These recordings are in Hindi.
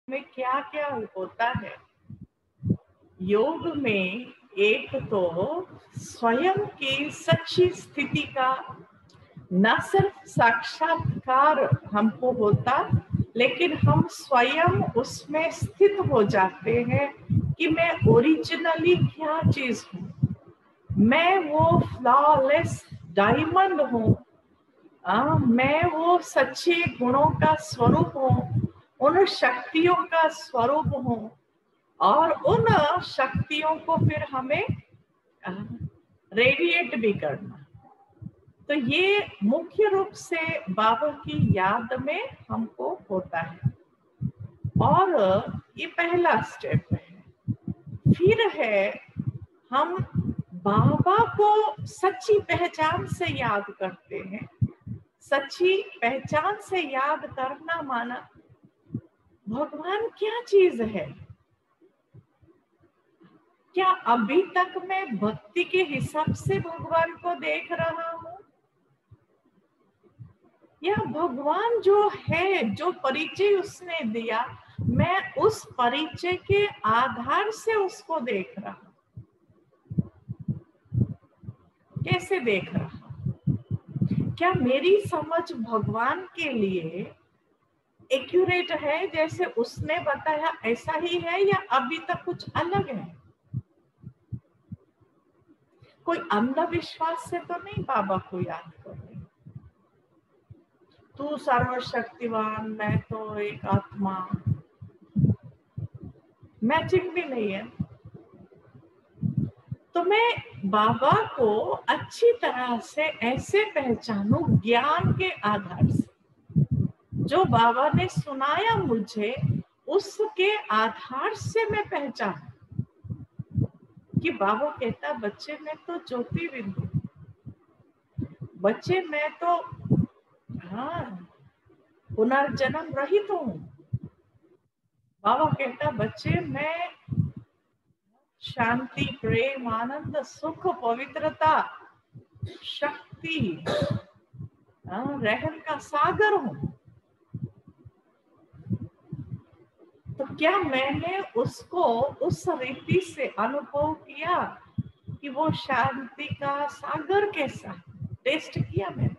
में क्या क्या होता है। योग में एक तो स्वयं की सच्ची स्थिति का न सिर्फ साक्षात्कार हमको होता, लेकिन हम स्वयं उसमें स्थित हो जाते हैं कि मैं ओरिजिनली क्या चीज हूँ। मैं वो फ्लॉलेस डायमंड हूँ। मैं वो सच्चे गुणों का स्वरूप हूँ, उन शक्तियों का स्वरूप हूँ, और उन शक्तियों को फिर हमें रेडिएट भी करना। तो ये मुख्य रूप से बाबा की याद में हमको होता है, और ये पहला स्टेप है। फिर है हम बाबा को सच्ची पहचान से याद करते हैं। सच्ची पहचान से याद करना माना भगवान क्या चीज है। क्या अभी तक मैं भक्ति के हिसाब से भगवान को देख रहा हूँ, या भगवान जो है, जो परिचय उसने दिया, मैं उस परिचय के आधार से उसको देख रहा हूँ? कैसे देख रहा हूँ? क्या मेरी समझ भगवान के लिए एक्यूरेट है, जैसे उसने बताया ऐसा ही है, या अभी तक कुछ अलग है? कोई अंधविश्वास से तो नहीं बाबा को याद कर रहे, तू सर्वशक्तिवान, मैं तो एक आत्मा, मैचिंग भी नहीं है। तो मैं बाबा को अच्छी तरह से ऐसे पहचानूं ज्ञान के आधार से, जो बाबा ने सुनाया मुझे उसके आधार से मैं पहचानूं कि बाबा कहता बच्चे मैं तो ज्योति बिंदु, बच्चे मैं तो पुनर्जन्म रहित हूँ। बाबा कहता बच्चे मैं शांति, प्रेम, आनंद, सुख, पवित्रता, शक्ति, रहम का सागर हूँ। तो क्या मैंने उसको उस रीति से अनुभव किया कि वो शांति का सागर कैसा टेस्ट किया मैंने?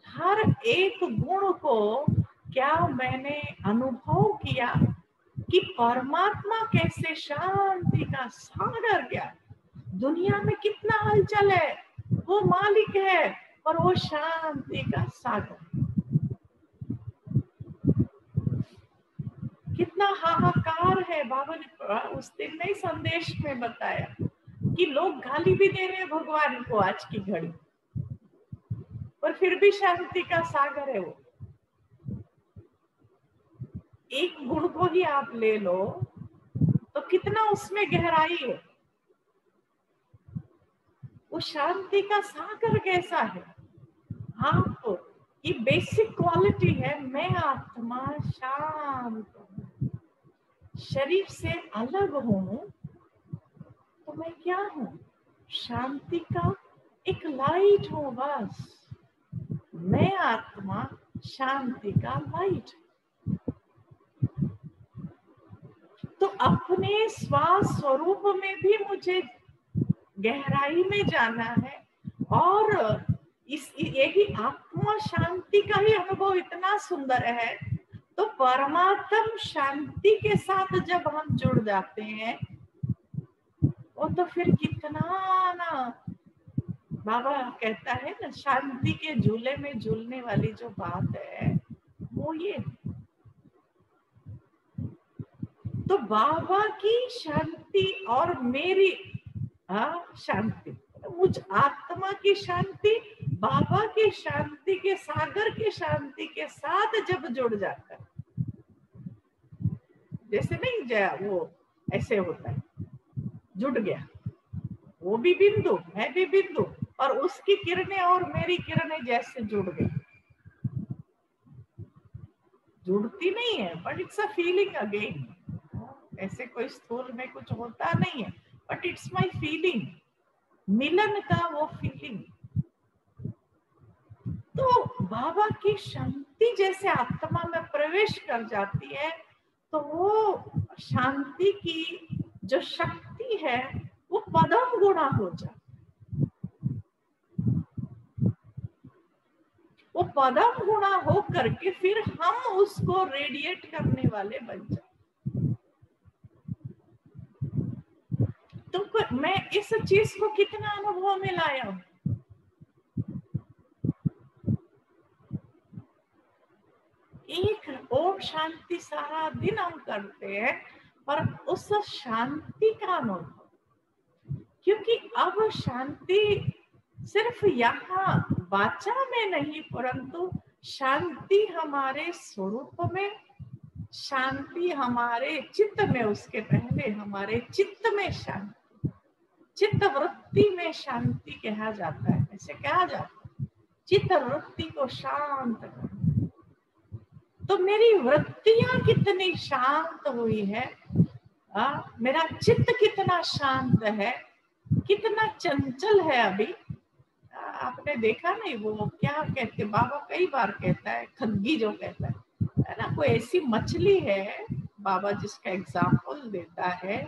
हर एक गुण को क्या मैंने अनुभव किया कि परमात्मा कैसे शांति का सागर, क्या दुनिया में कितना हलचल है, वो मालिक है, और वो शांति का सागर। कितना हाहाकार है। बाबा ने उस दिन नहीं संदेश में बताया कि लोग गाली भी दे रहे हैं भगवान को आज की घड़ी, पर फिर भी शांति का सागर है वो। एक गुण को ही आप ले लो तो कितना उसमें गहराई है। वो शांति का सागर कैसा है? आप ये बेसिक क्वालिटी है, मैं आत्मा शांत हूँ, शरीर से अलग हूँ, तो मैं क्या हूँ? शांति का एक लाइट हूँ बस। मैं आत्मा शांति का लाइट। तो अपने स्वरूप में भी मुझे गहराई में जाना है, और इस यही आत्मा शांति का ही अनुभव इतना सुंदर है। तो परमात्म शांति के साथ जब हम जुड़ जाते हैं, वो तो फिर कितना ना, बाबा कहता है ना, शांति के झूले में झूलने वाली जो बात है वो ये। तो बाबा की शांति और मेरी शांति, मुझ आत्मा की शांति बाबा की शांति के सागर की शांति के साथ जब जुड़ जाता है, जैसे नहीं जया वो ऐसे होता है, जुड़ गया, वो भी बिंदु, मैं भी बिंदु, और उसकी किरणें और मेरी किरणें जैसे जुड़ गई। जुड़ती नहीं है, but it's a feeling again. ऐसे कोई स्थूल में कुछ होता नहीं है, बट इट्स माय फीलिंग, मिलन का वो फीलिंग। तो बाबा की शांति जैसे आत्मा में प्रवेश कर जाती है, तो वो शांति की जो शक्ति है वो पदम गुणा हो जाए, वो पदम गुणा हो करके फिर हम उसको रेडिएट करने वाले बन जाए। तो मैं इस चीज को कितना अनुभव में लाया हूं। एक ओम शांति सारा दिन हम करते हैं, पर उस शांति का अनुभव, क्योंकि अब शांति सिर्फ यहाँ वाचा में नहीं, परंतु शांति हमारे स्वरूप में, शांति हमारे चित्त में, उसके पहले हमारे चित्त में शांति, चित्त वृत्ति में शांति कहा जाता है। ऐसे कहा जाता है चित्त वृत्ति को शांत कर। तो मेरी वृत्तियां कितनी शांत हुई है, मेरा चित्त कितना शांत है, कितना चंचल है। अभी आपने देखा नहीं, वो क्या कहते, बाबा कई बार कहता है, खग्गी जो कहता है ना, कोई ऐसी मछली है, बाबा जिसका एग्जाम्पल देता है,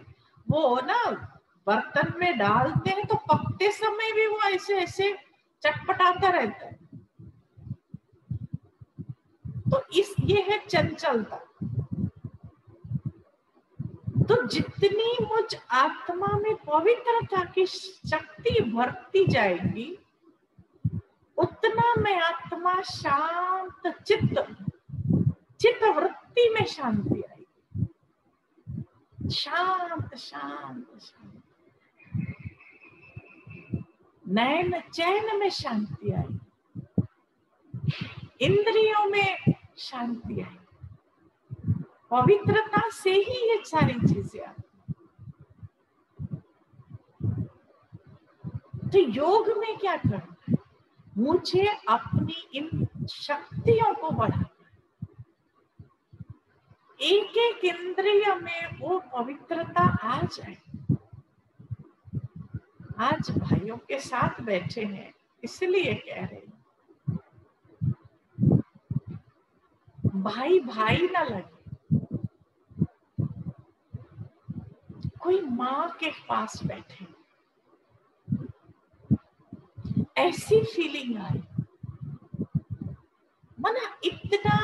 वो ना बर्तन में डालते हैं तो पकते समय भी वो ऐसे ऐसे चटपटाता रहता है। तो ये है चंचलता। तो जितनी मुझ आत्मा में पवित्रता की शक्ति भरती जाएगी, उतना मैं आत्मा शांत चित्त वृत्ति में शांति आएगी, शांत शांत शांत, नैन चैन में शांति आई, इंद्रियों में शांति आई। पवित्रता से ही ये सारी चीजें आती। तो योग में क्या करना है, मुझे अपनी इन शक्तियों को बढ़ाना है, एक एक इंद्रिय में वो पवित्रता आ जाए। आज भाइयों के साथ बैठे हैं इसलिए कह रहे हैं, भाई भाई ना लगे। कोई माँ के पास बैठे, ऐसी फीलिंग आई, माना इतना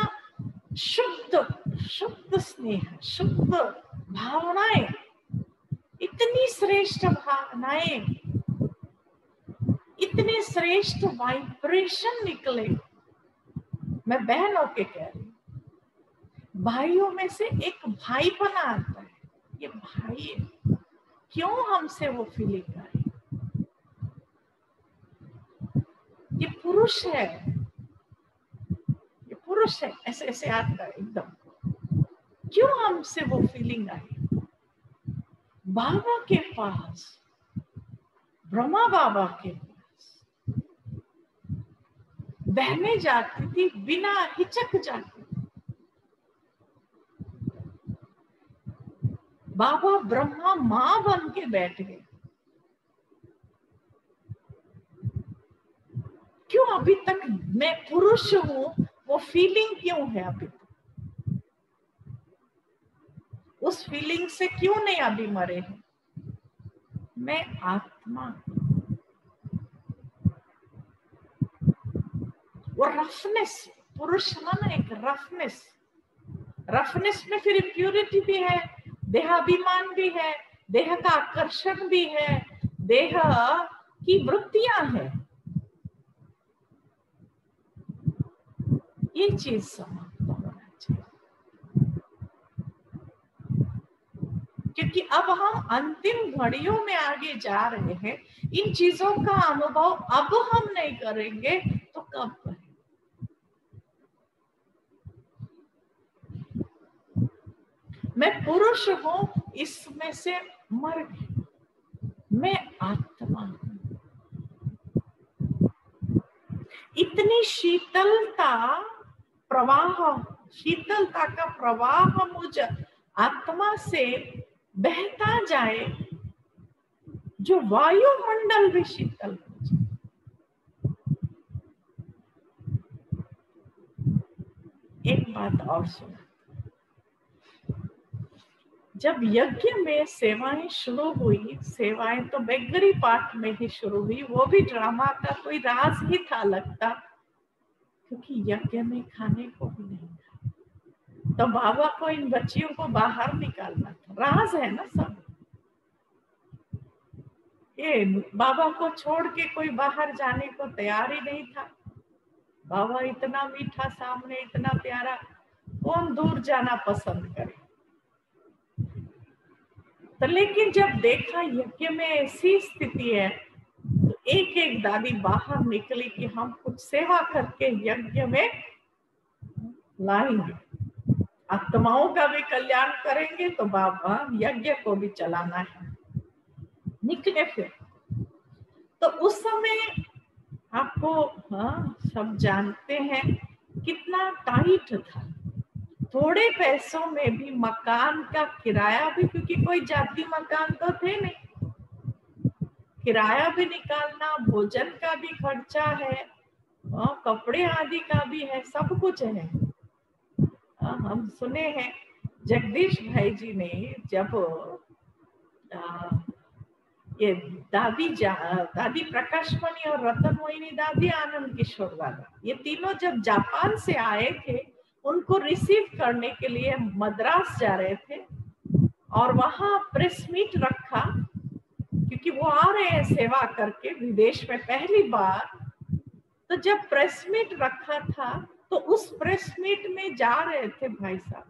शुद्ध स्नेह, शुद्ध भावनाएं, इतनी श्रेष्ठ भावनाएं, इतने श्रेष्ठ वाइब्रेशन निकले। मैं बहनों के कह रही हूँ, भाइयों में से एक भाई बना आता है, ये भाई है, क्यों हमसे वो फीलिंग आई? ये पुरुष है, ये पुरुष है, ऐसे ऐसे आता है एकदम, क्यों हमसे वो फीलिंग आई? बाबा के पास, ब्रह्मा बाबा के पास बहने जाती थी, बिना हिचक जाती। बाबा ब्रह्मा मां बन के बैठ गए। क्यों अभी तक मैं पुरुष हूं, वो फीलिंग क्यों है अभी तक? उस फीलिंग से क्यों नहीं अभी मरे हैं? मैं आत्मा, वो रफनेस, पुरुष माना एक रफनेस, रफनेस में फिर इम्प्योरिटी भी है, देहाभिमान भी है, देह का आकर्षण भी है, देह की वृत्तियां हैं। ये चीज समाप्त होना चाहिए, क्योंकि अब हम अंतिम घड़ियों में आगे जा रहे हैं। इन चीजों का अनुभव अब हम नहीं करेंगे तो कब करेंगे? मैं पुरुष हूं, इसमें से मर गई, मैं आत्मा हूं। इतनी शीतलता प्रवाह, शीतलता का प्रवाह मुझ आत्मा से बहता जाए, जो वायुमंडल भी शीतल हो जाए। एक बात और सुना, जब यज्ञ में सेवाएं शुरू हुई, सेवाएं तो बेगरी पाठ में ही शुरू हुई, वो भी ड्रामा का कोई राज ही था लगता, क्योंकि यज्ञ में खाने को भी नहीं था। तो बाबा को इन बच्चियों को बाहर निकालना था, राज है ना सब। ये बाबा को छोड़ के कोई बाहर जाने को तैयार ही नहीं था। बाबा इतना मीठा सामने, इतना प्यारा, कौन दूर जाना पसंद करे। तो लेकिन जब देखा यज्ञ में ऐसी स्थिति है, तो एक एक दादी बाहर निकली कि हम कुछ सेवा करके यज्ञ में लाएंगे, आत्माओं का भी कल्याण करेंगे, तो बाबा यज्ञ को भी चलाना है। निकले फिर। तो उस समय आपको, हाँ, सब जानते हैं कितना टाइट था। थोड़े पैसों में भी मकान का किराया भी, क्योंकि कोई जाति मकान तो थे नहीं, किराया भी निकालना, भोजन का भी खर्चा है, कपड़े आदि का भी है, सब कुछ है। हम सुने हैं जगदीश भाई जी ने जब ये दादी प्रकाशमणि और रतन मोहिनी दादी, आनंद किशोर दादा, ये तीनों जब जापान से आए थे, उनको रिसीव करने के लिए मद्रास जा रहे थे और वहां प्रेस मीट रखा, क्योंकि वो आ रहे हैं सेवा करके विदेश में पहली बार। तो जब प्रेस मीट रखा था, तो उस प्रेस मीट में जा रहे थे भाई साहब,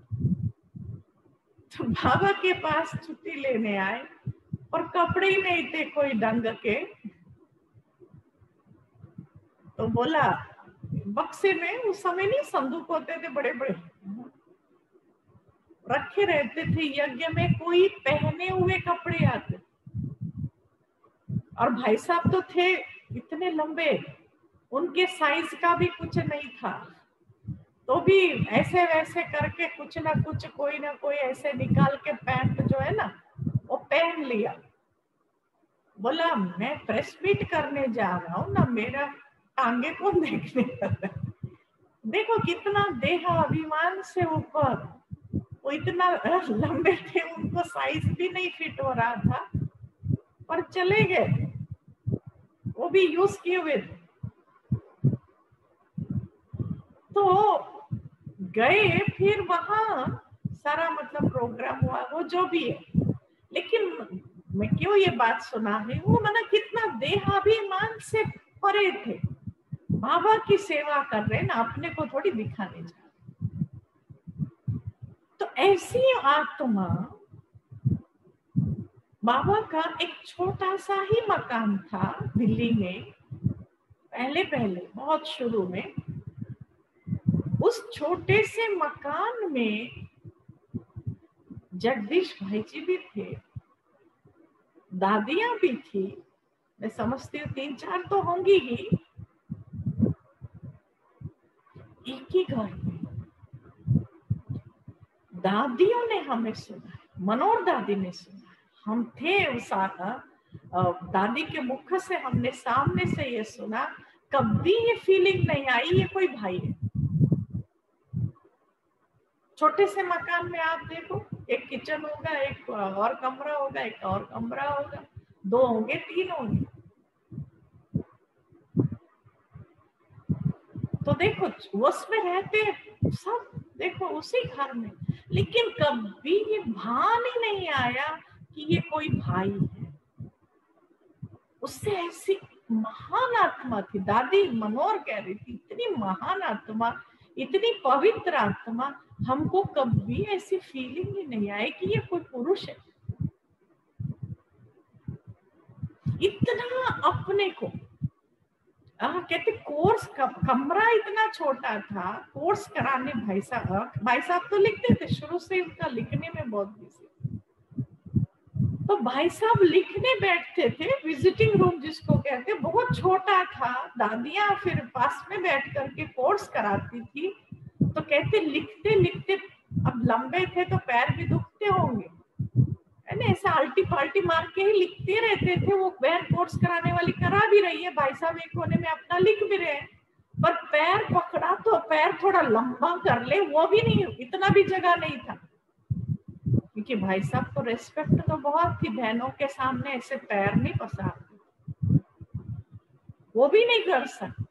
तो बाबा के पास छुट्टी लेने आए और कपड़े ही नहीं थे कोई ढंग के। तो बोला, बक्से में उस समय नहीं संदूक होते थे बड़े बड़े, रखे रहते थे यज्ञ में, कोई पहने हुए कपड़े आते, और भाई साहब तो थे इतने लंबे, उनके साइज का भी कुछ नहीं था, तो भी ऐसे वैसे करके कुछ ना कुछ, कोई ना कोई ऐसे निकाल के पैंट जो है ना वो पहन लिया। बोला, मैं प्रेस मीट करने जा रहा हूँ ना, मेरा टांगे को देखने का। देखो कितना देह अभिमान से ऊपर, वो इतना लंबे थे, उनको साइज भी नहीं फिट हो रहा था, पर चले गए, वो भी यूज किए हुए थे। तो गए, फिर वहां सारा मतलब प्रोग्राम हुआ, वो जो भी है। लेकिन मैं क्यों ये बात सुना है, वो मना कितना देहाभिमान से परे थे, बाबा की सेवा कर रहे ना, अपने को थोड़ी दिखाने जा रहे। तो ऐसी आत्मा, बाबा का एक छोटा सा ही मकान था दिल्ली में, पहले बहुत शुरू में। उस छोटे से मकान में जगदीश भाई जी भी थे, दादियां भी थी, मैं समझती हूँ 3-4 तो होंगी ही, एक ही घर में। दादियों ने हमें सुना, मनोहर दादी ने सुना, हम थे उस दादी के मुख से हमने सामने से ये सुना, कभी ये फीलिंग नहीं आई ये कोई भाई है। छोटे से मकान में आप देखो, एक किचन होगा, एक और कमरा होगा, एक और कमरा होगा, 2 होंगे, 3 होंगे। तो देखो उसमें रहते सब, देखो उसी घर में, लेकिन कभी ये भान ही नहीं आया कि ये कोई भाई है। उससे ऐसी महान आत्मा थी, दादी मनोहर कह रही थी, इतनी महान आत्मा, इतनी पवित्र आत्मा, हमको कभी ऐसी फीलिंग ही नहीं आई कि ये कोई पुरुष है। इतना अपने को कहते, कोर्स कमरा इतना छोटा था, कोर्स कराने भाई साहब तो लिखते थे शुरू से, उनका लिखने में बहुत बिजी, तो भाई साहब लिखने बैठते थे, विजिटिंग रूम जिसको कहते, बहुत छोटा था, दादियां फिर पास में बैठ करके कोर्स कराती थी। तो कहते लिखते लिखते, अब लंबे थे तो पैर भी दुखते होंगे, है ना, ऐसा आल्टी फाल्टी मार के ही लिखते रहते थे। वो बहन कोर्स कराने वाली करा भी रही है, भाई साहब एक कोने में अपना लिख भी रहे हैं, पर पैर पकड़ा तो पैर थोड़ा लंबा कर ले, वो भी नहीं, इतना भी जगह नहीं था, क्योंकि भाई साहब को रेस्पेक्ट तो बहुत थी, बहनों के सामने ऐसे पैर नहीं पसारते, वो भी नहीं कर सकते।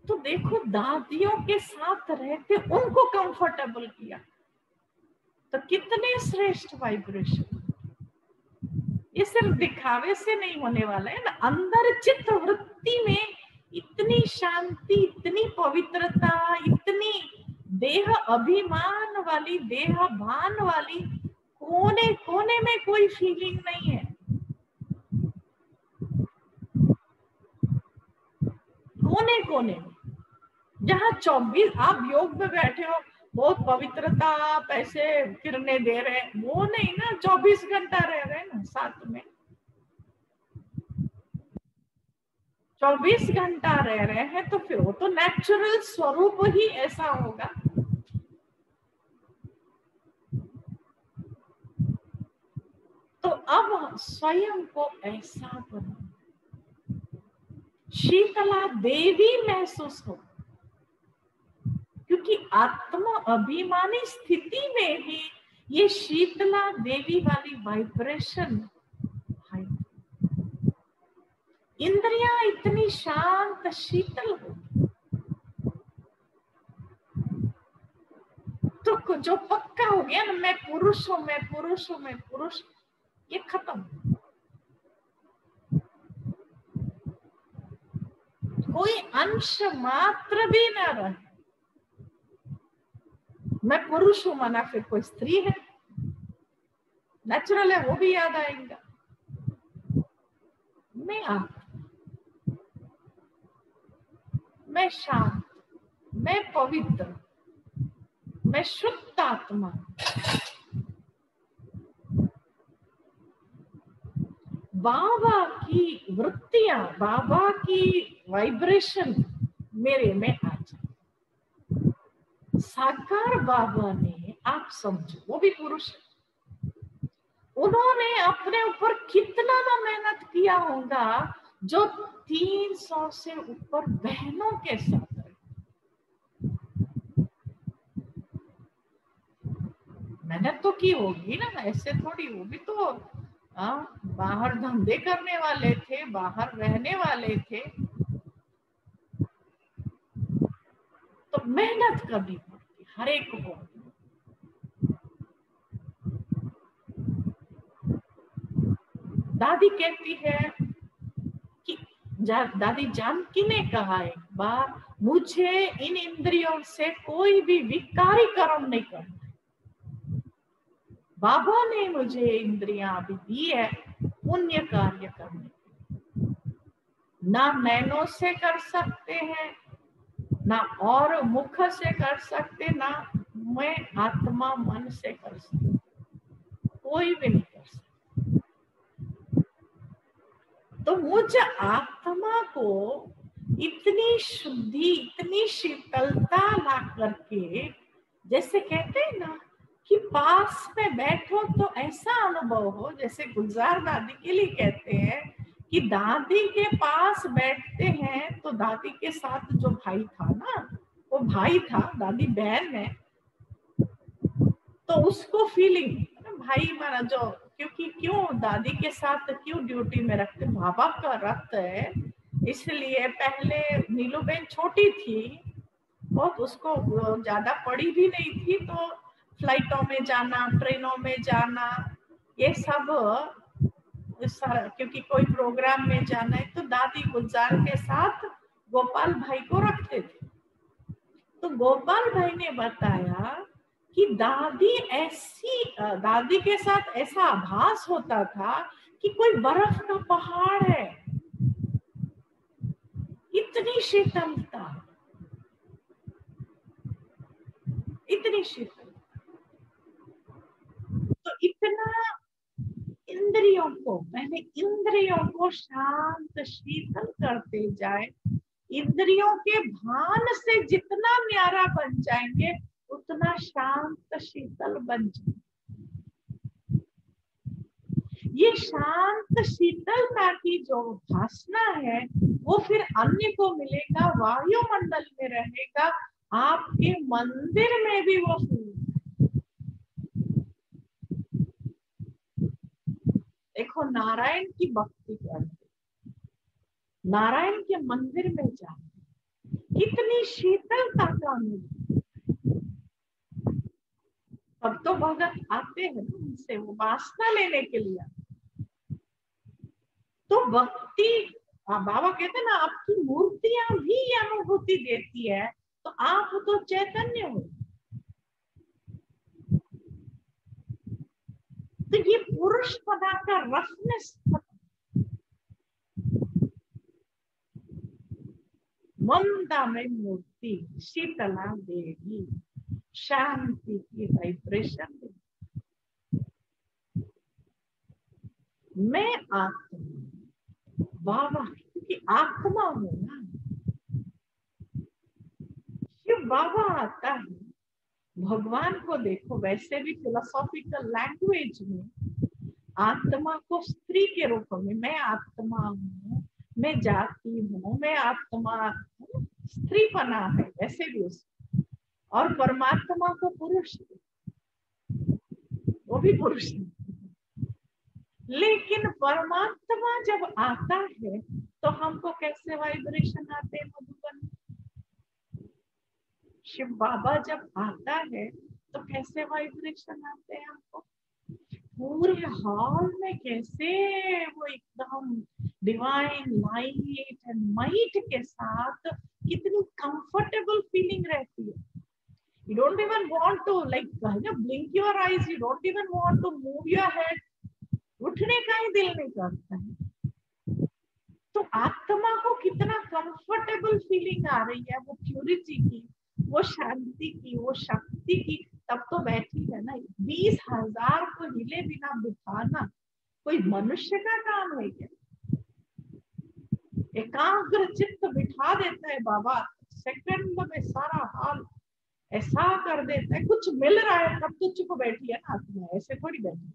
तो देखो दादियों के साथ रहते उनको कंफर्टेबल किया, तो कितने श्रेष्ठ वाइब्रेशन। ये सिर्फ दिखावे से नहीं होने वाला है ना, अंदर चित्त वृत्ति में इतनी शांति, इतनी पवित्रता, इतनी देह अभिमान वाली, देह भान वाली कोने कोने में कोई फीलिंग नहीं है। कोने कोने में जहाँ 24 आप योग में बैठे हो, बहुत पवित्रता आप ऐसे फिरने दे रहे हैं, वो नहीं ना, 24 घंटा रह रहे हैं ना साथ में, 24 घंटा रह रहे हैं, तो फिर वो तो नेचुरल स्वरूप ही ऐसा होगा। तो अब स्वयं को ऐसा बनो, शीतला देवी महसूस हो, क्योंकि आत्म अभिमानी स्थिति में ही ये शीतला देवी वाली वाइब्रेशन, इंद्रियां इतनी शांत शीतल हो, तो जो पक्का हो गया ना, मैं पुरुष हूं, मैं पुरुष हूं, मैं पुरुष, ये खत्म। कोई अंश मात्र भी ना रहे, मैं पुरुष हूं माना फिर कोई स्त्री है, नेचुरल है, वो भी याद आएगा। मैं आत्मा, मैं शांत, मैं पवित्र, मैं शुद्ध आत्मा। बाबा की वृत्तियां, बाबा की वाइब्रेशन मेरे में आ जाए। साकार बाबा ने, आप समझो, वो भी पुरुष है, उन्होंने अपने ऊपर कितना ना मेहनत किया होगा, जो 300 से ऊपर बहनों के साथ रहे। मेहनत तो की होगी ना, ऐसे थोड़ी, वो भी तो बाहर धंधे करने वाले थे, बाहर रहने वाले थे, तो मेहनत करनी पड़ती हर एक को। दादी कहती है कि दादी जानकी ने कहा एक बार, मुझे इन इंद्रियों से कोई भी विकारी कर्म नहीं करना। बाबा ने मुझे इंद्रियां भी दी है पुण्य कार्य करने, ना नैनों से कर सकते हैं, ना और मुख से कर सकते, ना मैं आत्मा मन से कर सकते, कोई भी नहीं कर सकता। तो मुझ आत्मा को इतनी शुद्धि, इतनी शीतलता ला करके, जैसे कहते हैं ना कि पास में बैठो तो ऐसा अनुभव हो, जैसे गुलजार दादी के लिए कहते हैं कि दादी के पास बैठते हैं तो दादी के साथ जो भाई था ना, वो भाई था, दादी बहन है, तो उसको फीलिंग भाई माना जो, क्योंकि क्यों दादी के साथ क्यों ड्यूटी में रखते, बाबा का रक्त है, इसलिए। पहले नीलूबेन छोटी थी, बहुत उसको ज्यादा पड़ी भी नहीं थी, तो फ्लाइटों में जाना, ट्रेनों में जाना, ये सब सारा, क्योंकि कोई प्रोग्राम में जाना है तो दादी गुलजार के साथ गोपाल भाई को रखते थे। तो गोपाल भाई ने बताया कि दादी के साथ ऐसा आभास होता था कि कोई बर्फ का पहाड़ है, इतनी शीतलता, इतनी शीतलता। तो इतना इंद्रियों को, पहले इंद्रियों को शांत शीतल करते जाए, इंद्रियों के भान से जितना न्यारा बन जाएंगे उतना शांत शीतल बन जाए। ये शांत शीतलता की जो भासना है वो फिर अन्य को मिलेगा, वायुमंडल में रहेगा, आपके मंदिर में भी वो फूल। देखो नारायण की भक्ति करते, नारायण के मंदिर में जाते, कितनी शीतलता का अनुभव। अब तो भगत आते हैं ना उनसे, वो वासना लेने के लिए। तो भक्ति, बाबा कहते हैं ना, आपकी मूर्तियां भी अनुभूति देती है, तो आप तो चैतन्य हो। तो ये पुरुष पदा का रफनेस, ममता में मूर्ति शीतला देगी, शांति की वाइब्रेशन देगी। मैं आत्मा, बाबा क्योंकि आत्मा हूं ना। शिव बाबा आता है, भगवान को देखो, वैसे भी फिलोसॉफिकल लैंग्वेज में आत्मा को स्त्री के रूप में, मैं आत्मा हूँ, मैं जाती हूँ, मैं आत्मा, स्त्री पना है वैसे भी उसको। और परमात्मा को पुरुष, वो भी पुरुष है। लेकिन परमात्मा जब आता है तो हमको कैसे वाइब्रेशन आते हैं मधुबन? शिव बाबा जब आता है तो कैसे वाइब्रेशन आते हैं हमको? पूरे हॉल में कैसे वो एकदम डिवाइन लाइट एंड माइट के साथ कितनी कंफर्टेबल फीलिंग रहती है। You don't even want to blink your eyes. You don't even want to move your head. उठने का ही दिल नहीं करता है। तो आत्मा को कितना कंफर्टेबल फीलिंग आ रही है, वो प्यूरिटी की, वो शांति की, वो शक्ति की। तब तो बैठी है ना। 20,000 को हिले बिना बिठाना कोई मनुष्य का काम है क्या? एकाग्र चित्त बिठा देता है बाबा, सेकंड में सारा हाल ऐसा कर देता है। कुछ मिल रहा है तब तो चुप बैठी है ना आत्मा, ऐसे थोड़ी बैठी।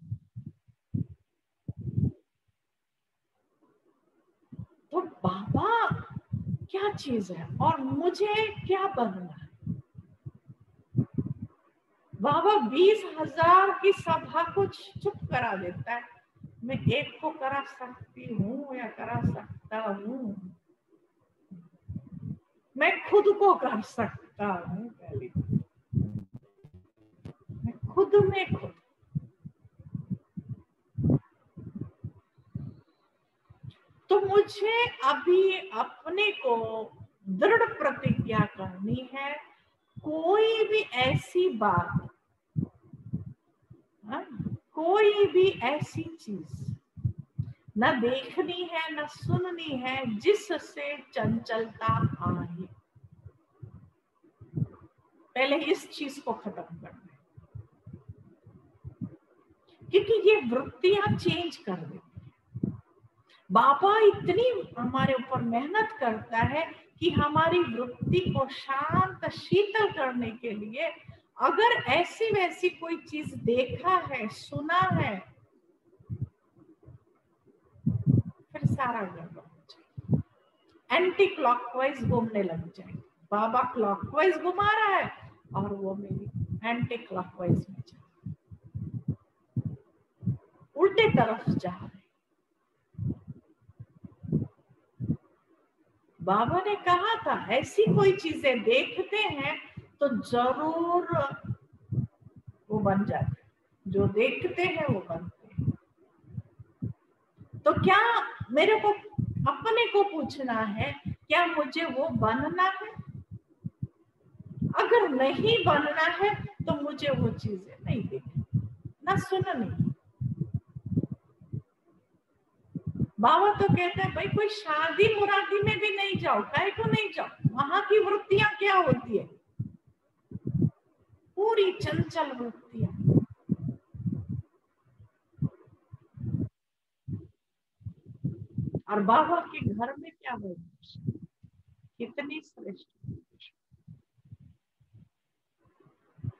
तो बाबा क्या चीज है और मुझे क्या बनना है? बाबा 20,000 की सभा को चुप करा देता है। मैं एक को करा सकती हूँ या करा सकता हूँ, मैं खुद को कर सकता हूँ। पहले मैं खुद में खुद। तो मुझे अभी अपने को दृढ़ प्रतिज्ञा करनी है, कोई भी ऐसी बात, कोई भी ऐसी चीज न देखनी है न सुननी है जिससे चंचलता आए। पहले इस चीज को खत्म करना है, क्योंकि ये वृत्तियां चेंज कर देती है। बाबा इतनी हमारे ऊपर मेहनत करता है कि हमारी वृत्ति को शांत शीतल करने के लिए अगर ऐसी वैसी कोई चीज देखा है, सुना है, फिर सारा गड़बड़ हो जाए, एंटी क्लॉकवाइज घूमने लग जाए। बाबा क्लॉकवाइज घुमा रहा है और वो मेरी एंटी क्लॉकवाइज में जा, उल्टे तरफ जा रहे। बाबा ने कहा था ऐसी कोई चीजें देखते हैं तो जरूर वो बन जाते, जो देखते हैं वो बनते हैं। तो क्या मेरे को अपने को पूछना है, क्या मुझे वो बनना है? अगर नहीं बनना है तो मुझे वो चीजें नहीं देखनी, ना सुननी। बाबा तो कहते हैं भाई कोई शादी मुरादी में भी नहीं जाओ, काहे को नहीं जाओ, वहां की वृत्तियां क्या होती है, पूरी चंचल वृत्तियां। और बाबा के घर में क्या है, कितनी श्रेष्ठ।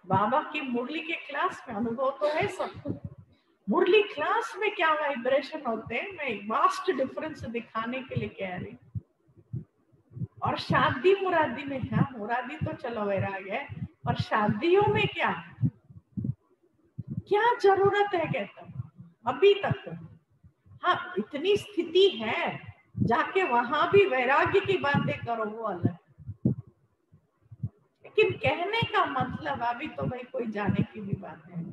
बाबा की मुरली के क्लास में अनुभव तो है सबको। मुरली क्लास में क्या वाइब्रेशन होते हैं, मैं एक वास्ट डिफरेंस दिखाने के लिए कह रही हूँ। और शादी मुरादी में क्या, मुरादी तो चलो वैराग है, और शादियों में क्या क्या जरूरत है कहता हूँ अभी तक। हाँ, इतनी स्थिति है, जाके वहां भी वैराग्य की बातें करो, वो अलग। लेकिन कहने का मतलब अभी तो भाई कोई जाने की भी बात है,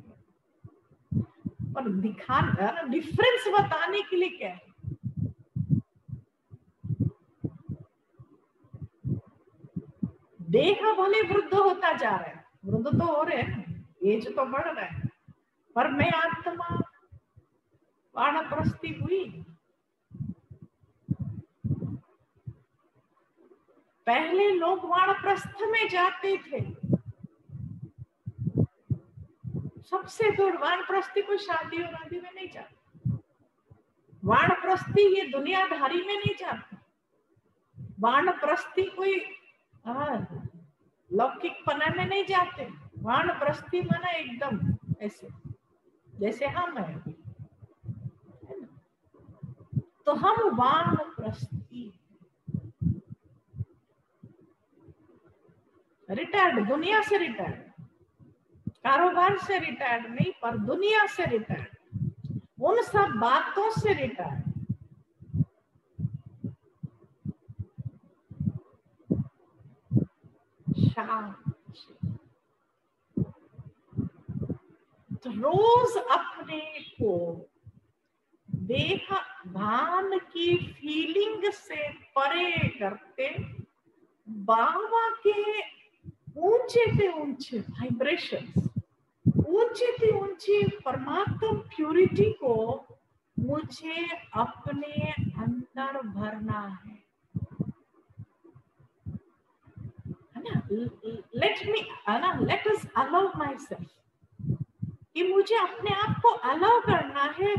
पर दिखाना डिफरेंस बताने के लिए क्या है। देह भले वृद्ध होता जा रहा है, वृद्ध तो हो रहे हैं, एज तो बढ़ रहा है, पर मैं आत्मा वानप्रस्थी हुई। पहले लोग वानप्रस्थ में जाते थे, सबसे दूर। वानप्रस्थी कोई शादी और आदि में नहीं जाते, वानप्रस्थी ये दुनियादारी में नहीं जाते, वानप्रस्थी कोई लौकिक पना में नहीं जाते। वानप्रस्थी माना एकदम ऐसे जैसे हम हैं, तो हम वानप्रस्थी, रिटायर्ड, दुनिया से रिटायर्ड, कारोबार से रिटायर्ड नहीं, पर दुनिया से रिटायर्ड, उन सब बातों से रिटायर्ड। तो रोज अपने को देह भान की फीलिंग से परे करते, बाबा के ऊंचे से ऊंचे वाइब्रेशंस, ऊंची से ऊंची परमात्मा प्यूरिटी को मुझे अपने अंदर भरना है ना। लेट मी, है ना, let us allow my self, कि मुझे अपने आप को अलाउ करना है,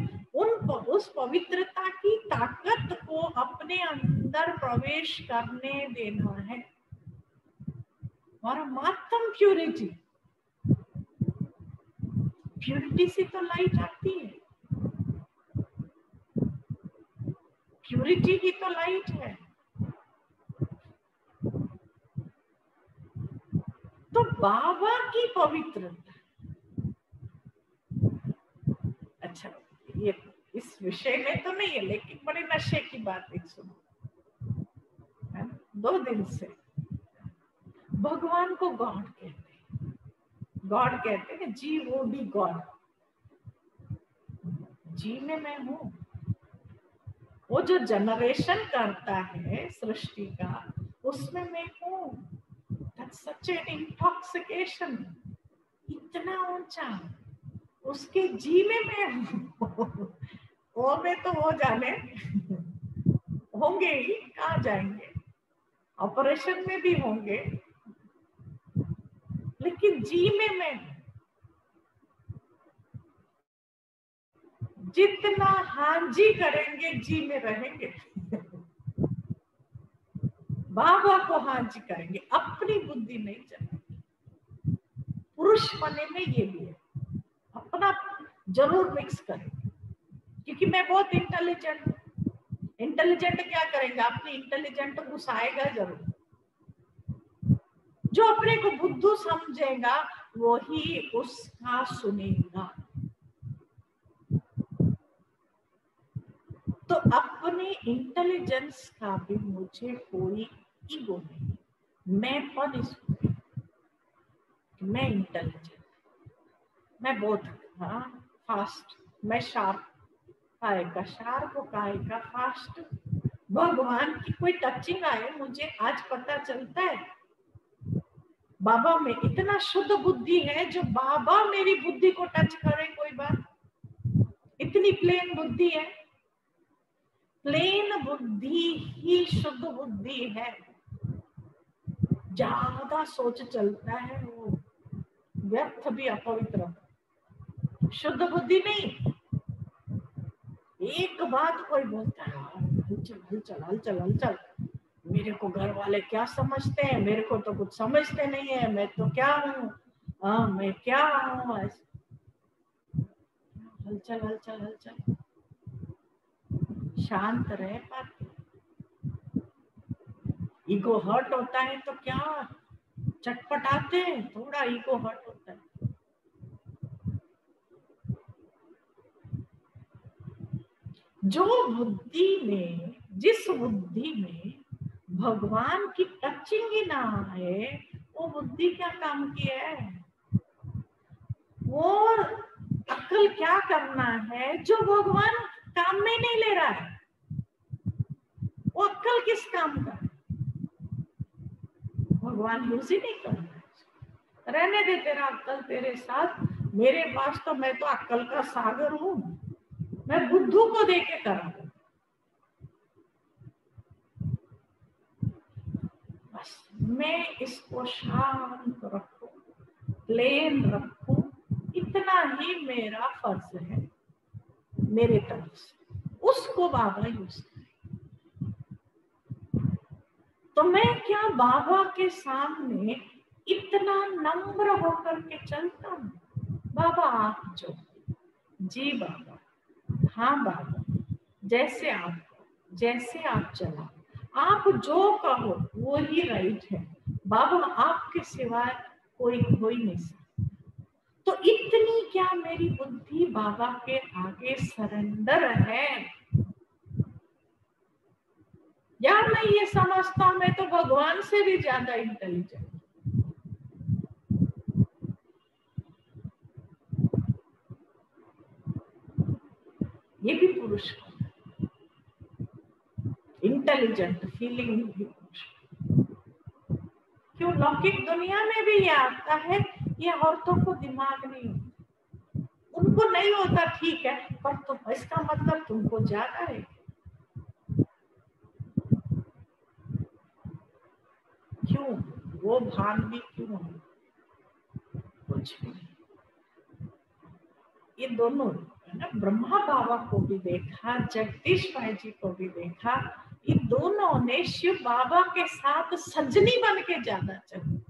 उस पवित्रता की ताकत को अपने अंदर प्रवेश करने देना है। परमात्मा प्यूरिटी, प्यूरिटी से तो लाइट आती है, प्यूरिटी ही तो लाइट है। तो बाबा की पवित्रता, अच्छा ये इस विषय में तो नहीं है, लेकिन बड़े नशे की बात एक सुनो। 2 दिन से भगवान को गॉड कहते हैं, गॉड कहते हैं जी, वो भी गॉड, जी में मैं हूं। वो जो जनरेशन करता है सृष्टि का, उसमें मैं हूं। That's such an intoxication, इतना ऊंचा, उसके जी में मैं हूं। वो में तो वो जाने होंगे ही, कहाँ जाएंगे, ऑपरेशन में भी होंगे, लेकिन जी में मैं, जितना हाँ जी करेंगे जी में रहेंगे। बाबा को हाँ जी करेंगे, अपनी बुद्धि नहीं चलेगी। पुरुष बने में ये भी है, अपना जरूर मिक्स करेंगे, क्योंकि मैं बहुत इंटेलिजेंट हूँ। इंटेलिजेंट क्या करेंगे, अपनी इंटेलिजेंट घुसाएगा जरूर। जो अपने को बुद्धू समझेगा वही उसका सुनेगा। तो अपने इंटेलिजेंस का भी मुझे कोई ईगो नहीं, मैं पनिश, मैं इंटेलिजेंट, मैं बहुत फास्ट, मैं शार्प, काय का शार्प, काय का फास्ट। भगवान की कोई टचिंग आए, मुझे आज पता चलता है बाबा में इतना शुद्ध बुद्धि है, जो बाबा मेरी बुद्धि को टच करे कोई बात, इतनी प्लेन बुद्धि है। प्लेन बुद्धि ही शुद्ध बुद्धि है। ज्यादा सोच चलता है वो व्यर्थ भी अपवित्र, शुद्ध बुद्धि नहीं। एक बात कोई बोलता है, हलचल हलचल हलचल हलचल, मेरे को घर वाले क्या समझते हैं, मेरे को तो कुछ समझते नहीं है, मैं तो क्या हूँ, मैं क्या हूँ, हलचल हलचल हलचल, शांत रह पाते। ईगो हर्ट होता है तो क्या चटपटाते हैं, थोड़ा ईगो हर्ट होता है। जो बुद्धि में, जिस बुद्धि में भगवान की टचिंग ही ना आए, वो बुद्धि क्या काम की है? वो अक्ल क्या करना है जो भगवान काम में नहीं ले रहा है? वो अक्ल किस काम का है? भगवान यूज ही नहीं कर रहा है। रहने दे तेरा अक्ल तेरे साथ, मेरे पास तो, मैं तो अक्ल का सागर हूं, मैं बुद्धू को देके करा। बस मैं इसको शांत रखूं, प्लेन रखूं, इतना ही मेरा फर्ज है मेरे तरफ से। उसको बाबा यूज करें। तो मैं क्या बाबा के सामने इतना नम्र होकर के चलता हूँ? बाबा आप जो, जी बाबा, हाँ बाबा, जैसे आप चला, आप जो कहो वो ही राइट है बाबा, आपके सिवाय कोई हो ही नहीं सकता। तो इतनी क्या मेरी बुद्धि बाबा के आगे सरेंडर है? या मैं ये समझता हूं मैं तो भगवान से भी ज्यादा इंटेलिजेंट। ये भी पुरुष इंटेलिजेंट फीलिंग भी पुरुष। क्यों? लौकिक दुनिया में भी ये आता है, ये औरतों को दिमाग नहीं होता, उनको नहीं होता, ठीक है, पर तो इसका मतलब तुमको ज्यादा है। क्यों? वो भान भी क्यों है? कुछ भी। ये दोनों है ना, ब्रह्मा बाबा को भी देखा, जगदीश भाई जी को भी देखा, ये दोनों ने शिव बाबा के साथ सजनी बन के जाना चाहिए।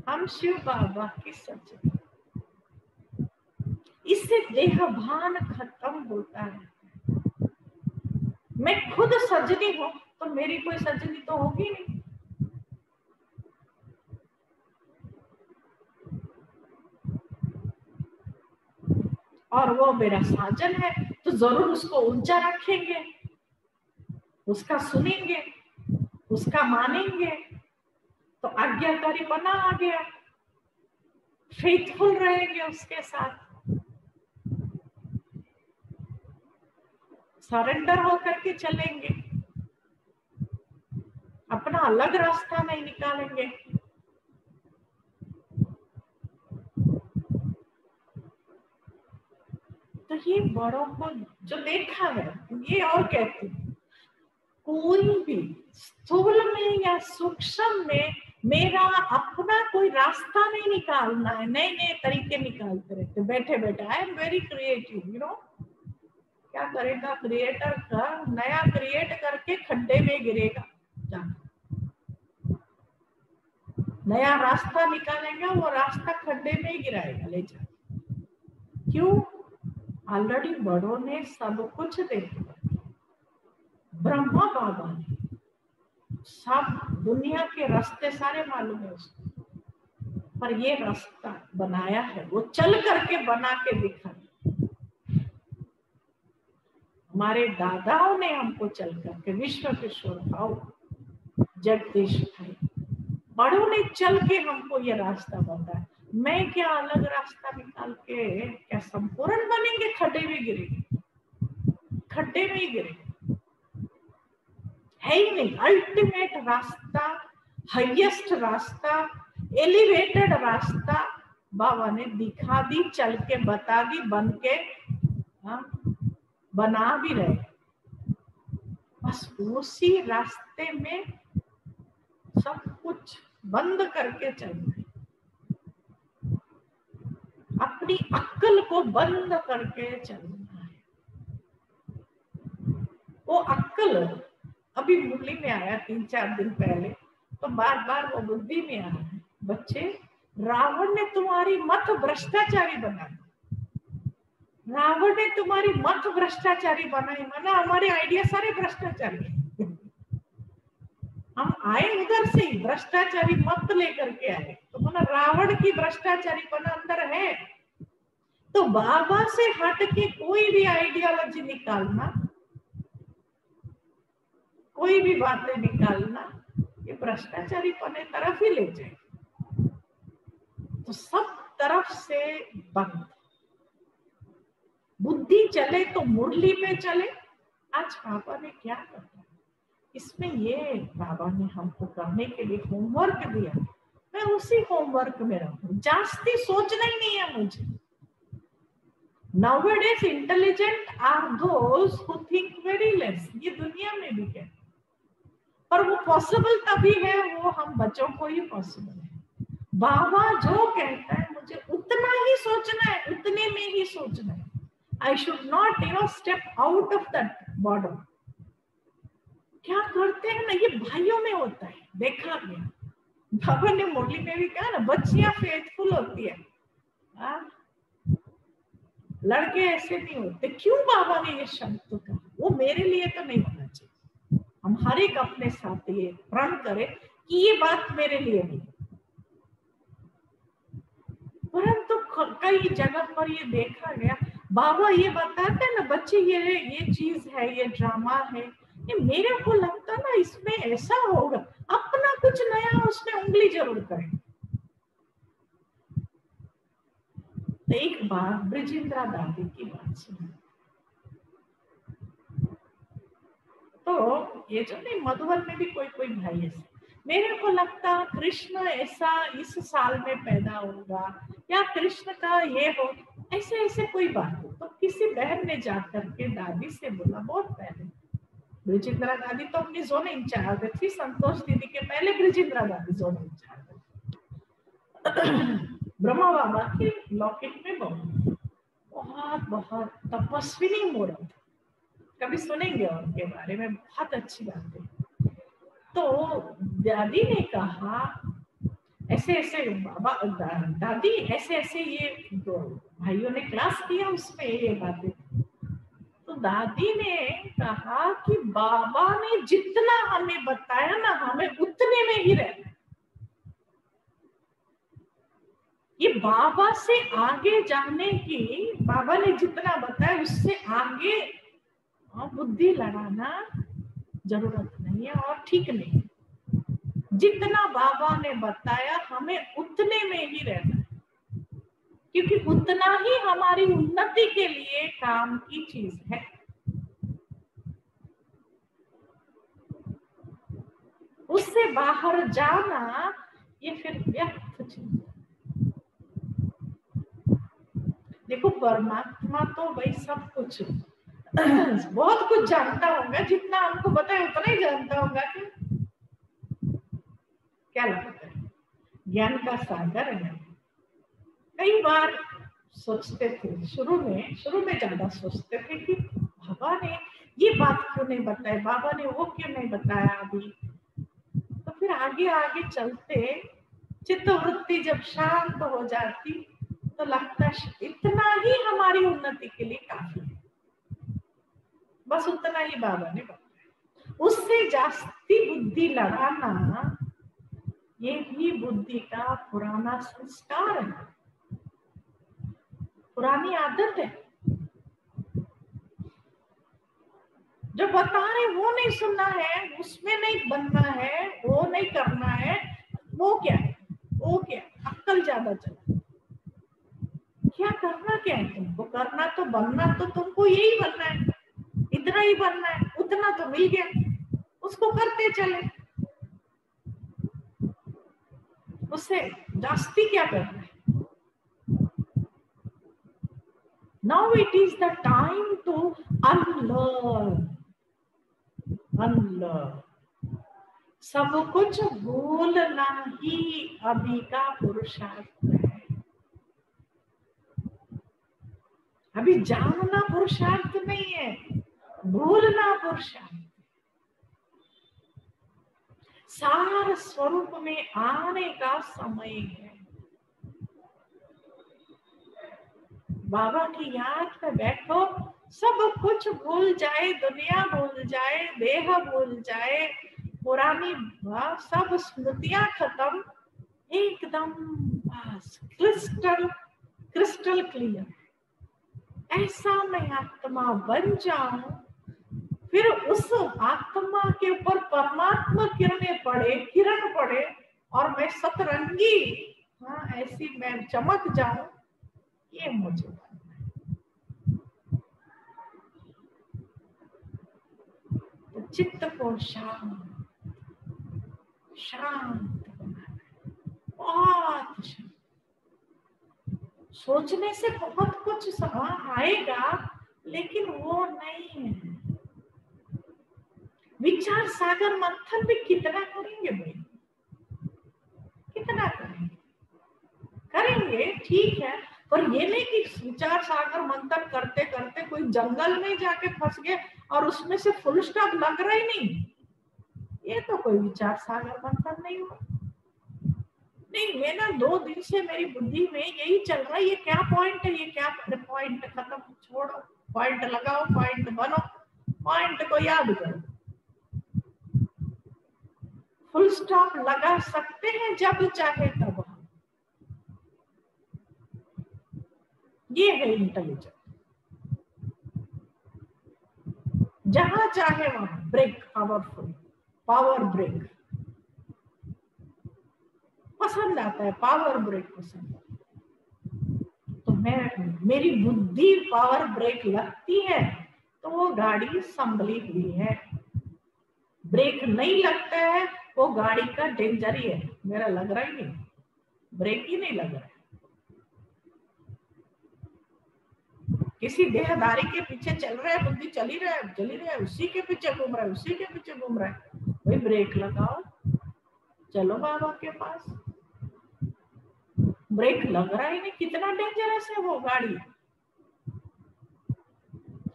हम शिव बाबा की सजनी, इससे देह भान खत्म होता है। मैं खुद सजनी हूं तो मेरी कोई सजनी तो होगी नहीं। और वो मेरा साजन है तो जरूर उसको ऊंचा रखेंगे, उसका सुनेंगे, उसका मानेंगे, तो आज्ञाकारी बना आ गया, फेथफुल रहेंगे उसके साथ, सरेंडर होकर के चलेंगे, अपना अलग रास्ता नहीं निकालेंगे। तो ये बड़ों को जो देखा है, ये और कहती हूँ, कोई भी स्थूल में या सूक्ष्म में मेरा अपना कोई रास्ता नहीं निकालना है, नए नए तरीके निकालते रहते बैठे बैठे। I am very creative, you know. क्या करेगा क्रिएटर का? नया क्रिएट करके खड्डे में गिरेगा, नया रास्ता निकालेगा, वो रास्ता खड्डे में ही गिराएगा ले जा। क्यों? ऑलरेडी बड़ों ने सब कुछ देखा, ब्रह्मा बाबा ने सब दुनिया के रास्ते सारे मालूम है उसको, पर ये रास्ता बनाया है, वो चल करके बना के दिखा। हमारे दादाओं ने हमको चल करके, विश्व किशोर भाव, जगदीश भाई, बड़ों ने चल के हमको ये रास्ता बताया। मैं क्या अलग रास्ता निकाल के क्या संपूर्ण बनेंगे? खड्डे में गिरेंगे, खड्डे में ही गिरेंगे, है ही नहीं। अल्टीमेट रास्ता, हाईएस्ट रास्ता, एलिवेटेड रास्ता बाबा ने दिखा दी, चल के बता दी, बन के बना भी रहे। बस उसी रास्ते में सब कुछ बंद करके चलना है, अपनी अक्ल को बंद करके चलना है। वो अक्ल अभी मुरली में आया 3-4 दिन पहले, तो बार बार वो बुद्धि में आ रहा है, बच्चे रावण ने तुम्हारी मत भ्रष्टाचारी बनाई, रावण ने तुम्हारी मत भ्रष्टाचारी बनाई, माना हमारे आइडिया सारे भ्रष्टाचारी। हम आए उधर से ही भ्रष्टाचारी मत लेकर के आए, तो माना रावण की भ्रष्टाचारी बना अंदर है। तो बाबा से हट के कोई भी आइडियोलॉजी निकालना, कोई भी बातें निकालना, ये भ्रष्टाचारी पने तरफ ही ले जाए। तो सब तरफ से बंद। बुद्धि चले तो मुरली पे चले। आज बाबा ने क्या करना, इसमें ये बाबा ने हमको करने के लिए होमवर्क दिया, मैं उसी होमवर्क में रहूं, जास्ती सोचना ही नहीं है मुझे। Nowadays intelligent are those who think very less, ये दुनिया में भी है, पर वो पॉसिबल तभी है, वो हम बच्चों को ही पॉसिबल है। बाबा जो कहता है मुझे उतना ही सोचना है, उतने में ही सोचना है। I should not step out of that border। क्या करते हैं ना, ये भाइयों में होता है, देखा गया। बाबा ने मुरली में भी कहा ना, बच्चियां फेथफुल होती है, लड़के ऐसे नहीं होते। क्यों बाबा ने ये शब्द तो कहा? वो मेरे लिए तो नहीं होना चाहिए। हम हर एक अपने साथ ये प्रण करें कि ये बात मेरे लिए नहीं। परंतु कई जगह पर ये देखा गया, बाबा ये बताते हैं ना, बच्चे ये चीज है, ये ड्रामा है, ये मेरे को लगता ना इसमें ऐसा होगा, अपना कुछ नया उसमें उंगली जरूर करें। तो एक बार ब्रिजेंद्रा दादी की बात सुनी, तो ये जो नहीं, मधुबन में भी कोई कोई भाई ऐसे, मेरे को लगता कृष्ण ऐसा इस साल में पैदा होगा, या कृष्ण का ये हो, ऐसे ऐसे कोई बात हो। तो किसी बहन ने जाकर के दादी से बोला, बहुत पहले, ब्रिजेंद्रा दादी तो अपनी जोन इंचार्ज थी, संतोष दीदी के पहले ब्रिजेंद्रा दादी जोन इंचार्ज ब्रह्मा बाबा के लॉकेट में बहुत बहुत तपस्विनी मूर्त, कभी सुनेंगे उनके बारे में, बहुत अच्छी बात है। तो दादी ने कहा ऐसे ऐसे, बाबा दादी ऐसे ऐसे, ये तो भाइयों ने क्लास किया उसमें ये बातें। तो दादी ने कहा कि बाबा ने जितना हमें बताया ना, हमें उतने में ही रहना। ये बाबा से आगे जाने की, बाबा ने जितना बताया उससे आगे बुद्धि लड़ाना जरूरत नहीं है और ठीक नहीं। जितना बाबा ने बताया हमें उतने में ही रहना है, क्योंकि उतना ही हमारी उन्नति के लिए काम की चीज है। उससे बाहर जाना ये फिर व्यर्थ चीज है। देखो परमात्मा तो भाई सब कुछ बहुत कुछ जानता होगा, जितना हमको पता है उतना ही जानता होगा। क्या लगता है? ज्ञान का सागर है। कई बार सोचते थे, शुरू में ज्यादा सोचते थे कि बाबा ने ये बात क्यों नहीं बताई, बाबा ने वो क्यों नहीं बताया अभी। तो फिर आगे आगे चलते चित्तवृत्ति जब शांत हो जाती तो लगता इतना ही हमारी उन्नति के लिए काफी है, बस उतना ही बाबा ने बताया। उससे जास्ती बुद्धि लड़ाना ये भी बुद्धि का पुराना संस्कार है, पुरानी आदत है। जो बता रहे वो नहीं सुनना है, उसमें नहीं बनना है, वो नहीं करना है, वो क्या है, वो क्या अक्कल ज्यादा चला। क्या करना क्या है तुमको? करना तो, बनना तो तुमको यही बनना है, इतना ही बनना है, उतना तो मिल गया, उसको करते चले, उससे जास्ती क्या करना है। Now it is the time to unlearn। सब कुछ भूलना ही अभी का पुरुषार्थ है। अभी जानना पुरुषार्थ नहीं है, भूलना पुरुषार्थ। सार स्वरूप में आने का समय है। बाबा की याद में बैठो, सब कुछ भूल जाए, दुनिया भूल जाए, देह भूल जाए, पुरानी सब स्मृतियां खत्म, एकदम बस क्रिस्टल क्लियर। ऐसा मैं आत्मा बन जाऊं, फिर उस आत्मा के ऊपर परमात्मा किरण पड़े और मैं सतरंगी, हाँ, ऐसी मैं चमक जाऊं, ये मुझे बनना है। तो चित्त को शांत बनाना है, बहुत शांत। सोचने से बहुत कुछ आएगा, लेकिन वो नहीं है। विचार सागर मंथन भी कितना करेंगे भाई, कितना करेंगे, ठीक है, पर ये नहीं कि विचार सागर मंथन करते करते कोई जंगल में जाके फंस गए और उसमें से फुल स्टॉप लग रहा ही नहीं, ये तो कोई विचार सागर मंथन नहीं हुआ। नहीं, मैं ना 2 दिन से मेरी बुद्धि में यही चल रहा है, ये क्या पॉइंट है, ये क्या पॉइंट, खत्म, छोड़ो, पॉइंट लगाओ, पॉइंट बनो, पॉइंट को याद करो। फुल स्टॉप लगा सकते हैं जब चाहे तब। ये है इंटेलिजेंस। जहां चाहे वहां ब्रेक, पावर ब्रेक पसंद आता है, पावर ब्रेक पसंद आता है। तो मेरी बुद्धि पावर ब्रेक लगती है तो वो गाड़ी संभली हुई है। ब्रेक नहीं लगता है, वो गाड़ी का डेंजर ही है, मेरा लग रहा ही नहीं, ब्रेक ही नहीं लग रहा है। किसी देहदारी के पीछे चल रहा है, बुद्धि चली रहा है, उसी के पीछे घूम रहा है, भाई ब्रेक लगाओ, चलो बाबा के पास। ब्रेक लग रहा ही नहीं, कितना डेंजरस है वो गाड़ी।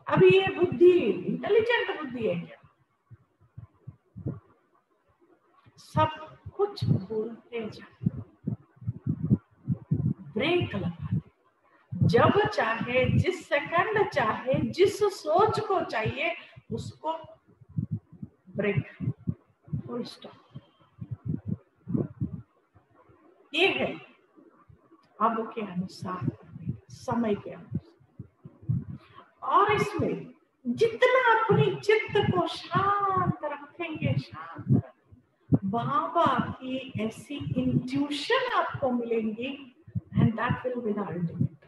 अभी ये बुद्धि इंटेलिजेंट बुद्धि है क्या? सब कुछ भूलते जाए, ब्रेक लगा दे, जब चाहे, जिस सेकंड चाहे, जिस सोच को चाहिए उसको ब्रेक, फुल स्टॉप। ये है अब के अनुसार, समय के अनुसार। और इसमें जितना अपनी चित्त को शांत रखेंगे, बाबा की ऐसी इंट्यूशन आपको मिलेंगी, and that will be the ultimate.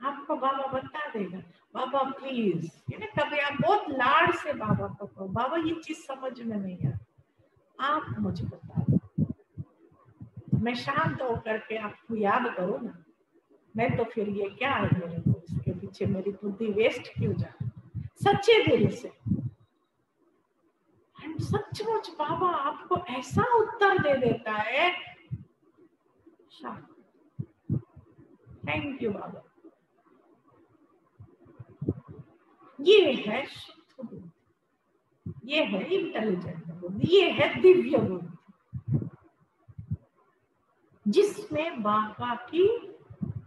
आपको बाबा बता देगा, बाबा प्लीज, कभी आप बहुत लाड से बाबा को कहो, बाबा ये चीज समझ में नहीं आ, आप मुझे बता दो, मैं शांत होकर के आपको याद करूं ना, मैं तो फिर ये क्या है मेरे को, इसके पीछे मेरी बुद्धि वेस्ट क्यों जाए, सच्चे दिल से। सचमुच बाबा आपको ऐसा उत्तर दे देता है, थैंक यू बाबा। ये है शुद्ध बुद्धि, ये है इंटेलिजेंट बुद्धि, ये है दिव्य बुद्धि, जिसमें बाबा की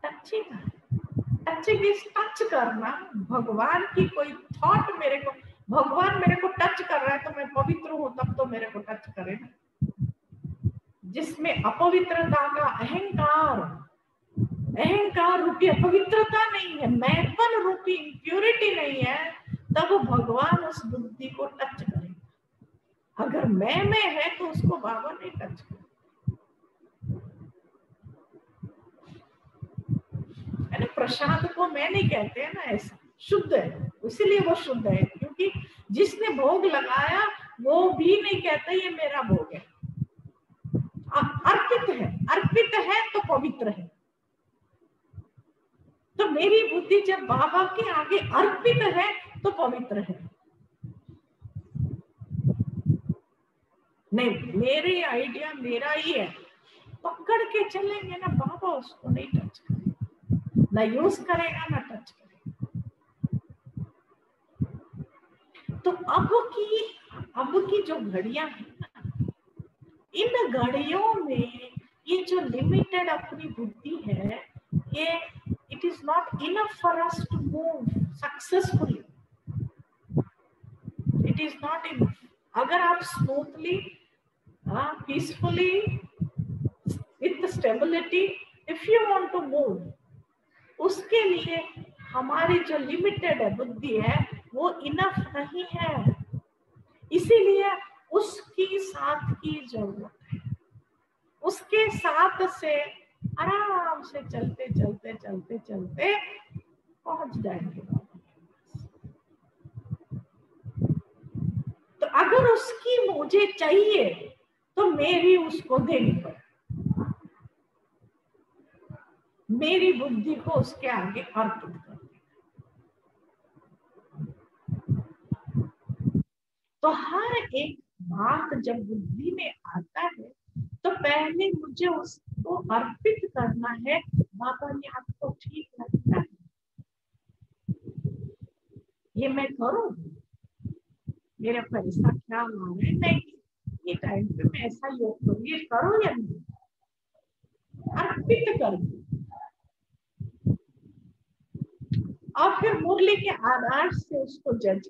टचिंग है। टचिंग इज टच करना, भगवान की कोई थॉट मेरे को, भगवान मेरे को टच कर रहा है तो मैं पवित्र हूं, तब तो मेरे को टच करे ना। जिसमें अपवित्रता का अहंकार रूपी अपवित्रता नहीं है, मैपन रूपी इंप्योरिटी नहीं है, तब भगवान उस बुद्धि को टच करेगा। अगर मैं में है तो उसको बाबा नहीं टच करेगा। प्रसाद को मैं नहीं कहते हैं ना, ऐसा शुद्ध है, इसीलिए वो शुद्ध है, क्योंकि जिसने भोग लगाया वो भी नहीं कहता ये मेरा भोग है, अर्पित है तो पवित्र है। तो मेरी बुद्धि जब बाबा के आगे अर्पित है तो पवित्र है। नहीं, मेरे आइडिया मेरा ही है, पकड़ के चलेंगे ना, बाबा उसको नहीं टच करेगा, ना यूज करेगा ना टच करेगा। तो अब की जो घड़ियां हैं ना, इन घड़ियों में ये जो लिमिटेड अपनी बुद्धि है, ये it is not enough for us to move successfully. It is not enough. अगर आप smoothly, peacefully, with stability, if you want to move, उसके लिए हमारी जो लिमिटेड बुद्धि है वो इनफ नहीं है, इसीलिए उसकी साथ की जरूरत है। उसके साथ से आराम से चलते चलते चलते चलते पहुंच जाएंगे। तो अगर उसकी मुझे चाहिए तो मेरी उसको देनी पड़े, मेरी बुद्धि को उसके आगे अर्पित कर। तो हर एक बात जब बुद्धि में आता है तो पहले मुझे उसको अर्पित करना है। बाबा ने आपको ठीक लगता है ये मैं करूं, मेरे पर ऐसा क्या हुआ है, नहीं ये टाइम पे मैं ऐसा योग करूं, ये करो या नहीं, अर्पित कर दो। और फिर मुरली के आधार से उसको जज,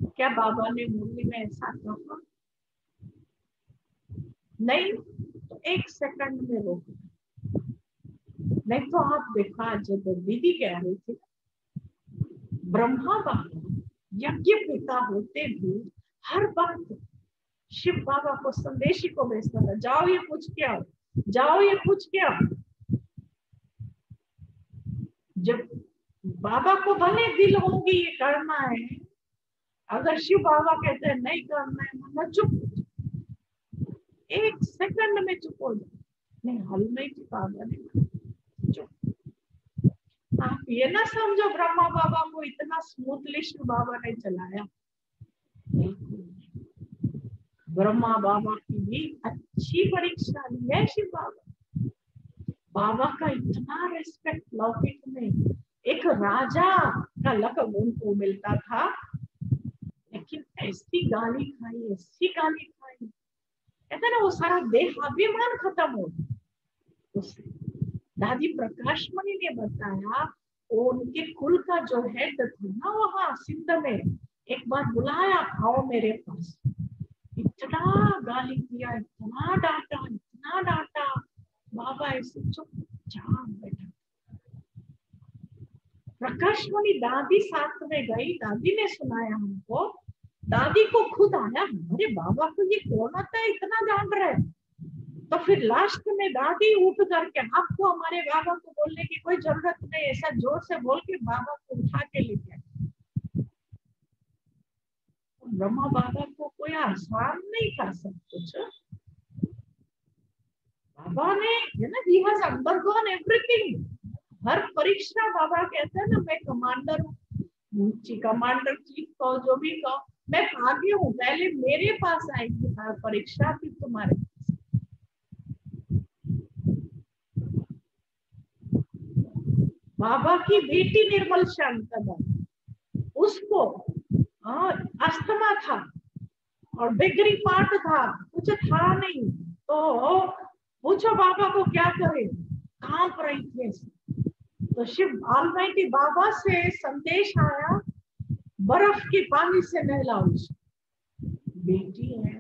क्या बाबा ने मुरली में ऐसा कहा, नहीं तो 1 सेकंड में रोक। नहीं तो आप देखा जब दीदी कह रही थी ब्रह्मा बाबा यज्ञ पिता होते भी हर बात शिव बाबा को संदेशी को भेजता था, जाओ ये पूछ के आओ, जाओ ये पूछ के आओ। जब बाबा को भले दिल होगी ये करना है, अगर शिव बाबा कहते हैं नहीं करना है, मतलब चुप, 1 सेकंड में चुप हो जाए, नहीं हल नहीं थी बाबा ने चुप। आप ये ना समझो ब्रह्मा बाबा को इतना स्मूथली शिव बाबा ने चलाया, ब्रह्मा बाबा की भी अच्छी परीक्षा ली है शिव बाबा। बाबा का इतना रेस्पेक्ट लौकिक में, एक राजा का लक़ब उनको मिलता था, लेकिन ऐसी गाली खाई, ऐसी गाली खाई, कहते ना वो सारा देहाभिमान खत्म हो गया। दादी प्रकाश मणि ने बताया उनके कुल का जो हेड था ना वहां सिंध में, एक बार बुलाया आओ मेरे पास, इतना गाली दिया, इतना डांटा, इतना डांटा, बाबा ऐसे चुपचाप बैठा। प्रकाश मणि दादी साथ में गई, दादी ने सुनाया हमको, दादी को खुद आया अरे बाबा को ये कौन आता है इतना जान रहा है। तो फिर लास्ट में दादी उठ करके, आपको हमारे बाबा को बोलने की कोई जरूरत नहीं, ऐसा जोर से बोल के बाबा को उठा के ले गया। ब्रह्मा बाबा को कोई आसान नहीं था सब कुछ, बाबा ने ही हैज अंडरगॉन एवरीथिंग। हर परीक्षा बाबा कहते हैं ना मैं कमांडर हूँ, कमांडर चीफ कहो जो भी कहो, मैं आगे हूँ, पहले मेरे पास आएगी हर परीक्षा फिर तुम्हारे। बाबा की बेटी निर्मल शांता, उसको अस्थमा था और बेगरी पार्ट था, कुछ था नहीं, तो पूछो बाबा को क्या करे, कांप रही थी। तो शिव ऑलमाइटी बाबा से संदेश आया, बर्फ के पानी से नहलाओ, बेटी है।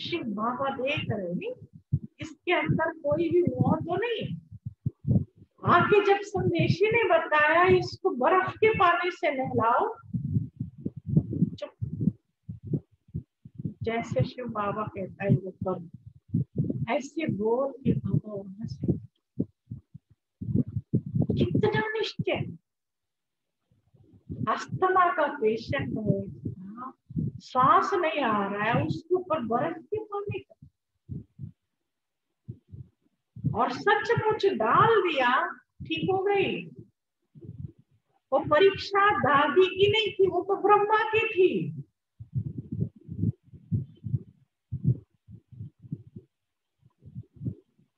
शिव बाबा देख रहे नहीं इसके अंदर कोई भी मोह तो नहीं। आगे जब संदेशी ने बताया इसको बर्फ के पानी से नहलाओ, जैसे शिव बाबा कहता है वो कर, ऐसे बोल के बाबा वहां से, कितना निश्चय। अस्थमा का पेशेंट है, सांस नहीं आ रहा है, उसके ऊपर बर्फ के पानी का, और सचमुच डाल दिया, ठीक हो गई। वो परीक्षा दादी की नहीं थी, वो तो ब्रह्मा की थी।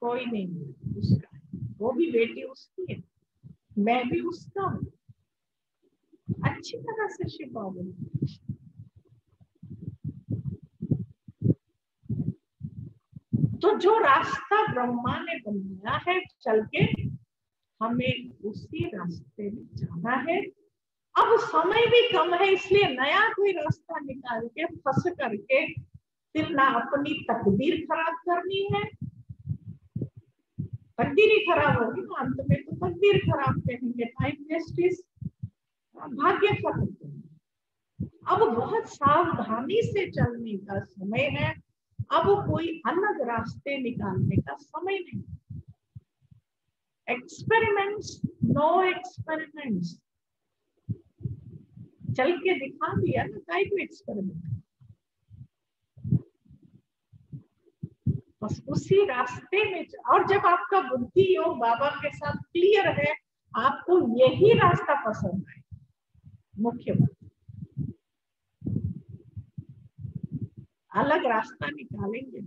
कोई नहीं उसका, वो भी बेटी उसकी है, मैं भी उसका हूं, अच्छी तरह से शिवा बोली। तो जो रास्ता ब्रह्मा ने बनाया है चल के, हमें उसी रास्ते में जाना है। अब समय भी कम है, इसलिए नया कोई रास्ता निकाल के फंस करके फिर ना अपनी तकदीर खराब करनी है, तकदीर ही खराब होगी ना, अंत में तो तकदीर खराब कहेंगे, टाइम वेस्ट इज भाग्य खत्म। अब बहुत सावधानी से चलने का समय है, अब कोई अलग रास्ते निकालने का समय नहीं। Experiments, no experiments. चल के दिखा दिया ना, काहे को एक्सपेरिमेंट। बस उसी रास्ते में, और जब आपका बुद्धि योग बाबा के साथ क्लियर है, आपको यही रास्ता पसंद है। मुख्य बात, अलग रास्ता निकालेंगे,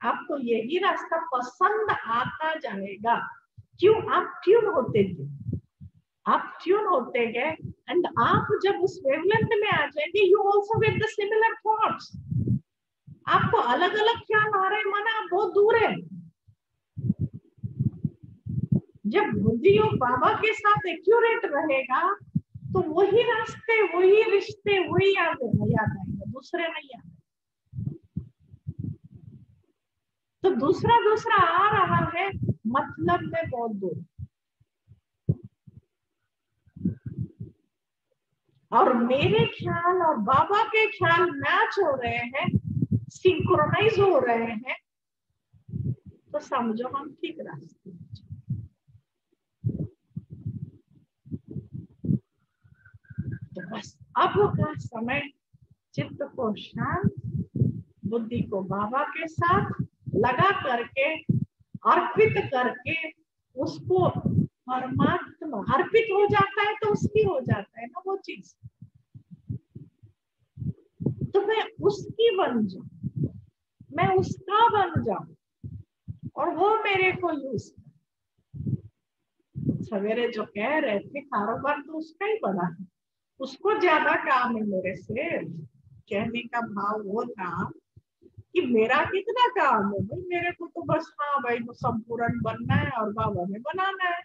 आपको यही रास्ता पसंद आता जाएगा। क्यों? आप ट्यून होते गए, आप ट्यून होते गए, एंड आप जब उस वेवलेंथ में आ जाएंगे, you also get the similar thoughts. आपको अलग अलग ख्याल आ रहे हैं, माना आप बहुत दूर है। जब बुद्धि योग बाबा के साथ एक्यूरेट रहेगा, तो वही रास्ते, वही रिश्ते, वही याद आएंगे, दूसरे नहीं आते। तो दूसरा आ रहा है, मतलब में बहुत दूर। और मेरे ख्याल और बाबा के ख्याल मैच हो रहे हैं, सिंक्रोनाइज हो रहे हैं, तो समझो हम ठीक रास्ते। तो बस अब का समय चित्त को शांत, बुद्धि को बाबा के साथ लगा करके, अर्पित करके, उसको परमात्मा अर्पित हो जाता है, तो उसकी हो जाता है ना वो चीज। तो मैं उसकी बन जाऊं, मैं उसका बन जाऊं, और वो मेरे को यूज करे। सवेरे जो कह रहे थे, कारोबार तो उसका ही बड़ा है, उसको ज्यादा काम है मेरे से। कहने का भाव वो था कि मेरा कितना काम है भाई, मेरे को तो बस हाँ भाई संपूर्ण बनना है और बाबा में बनाना है,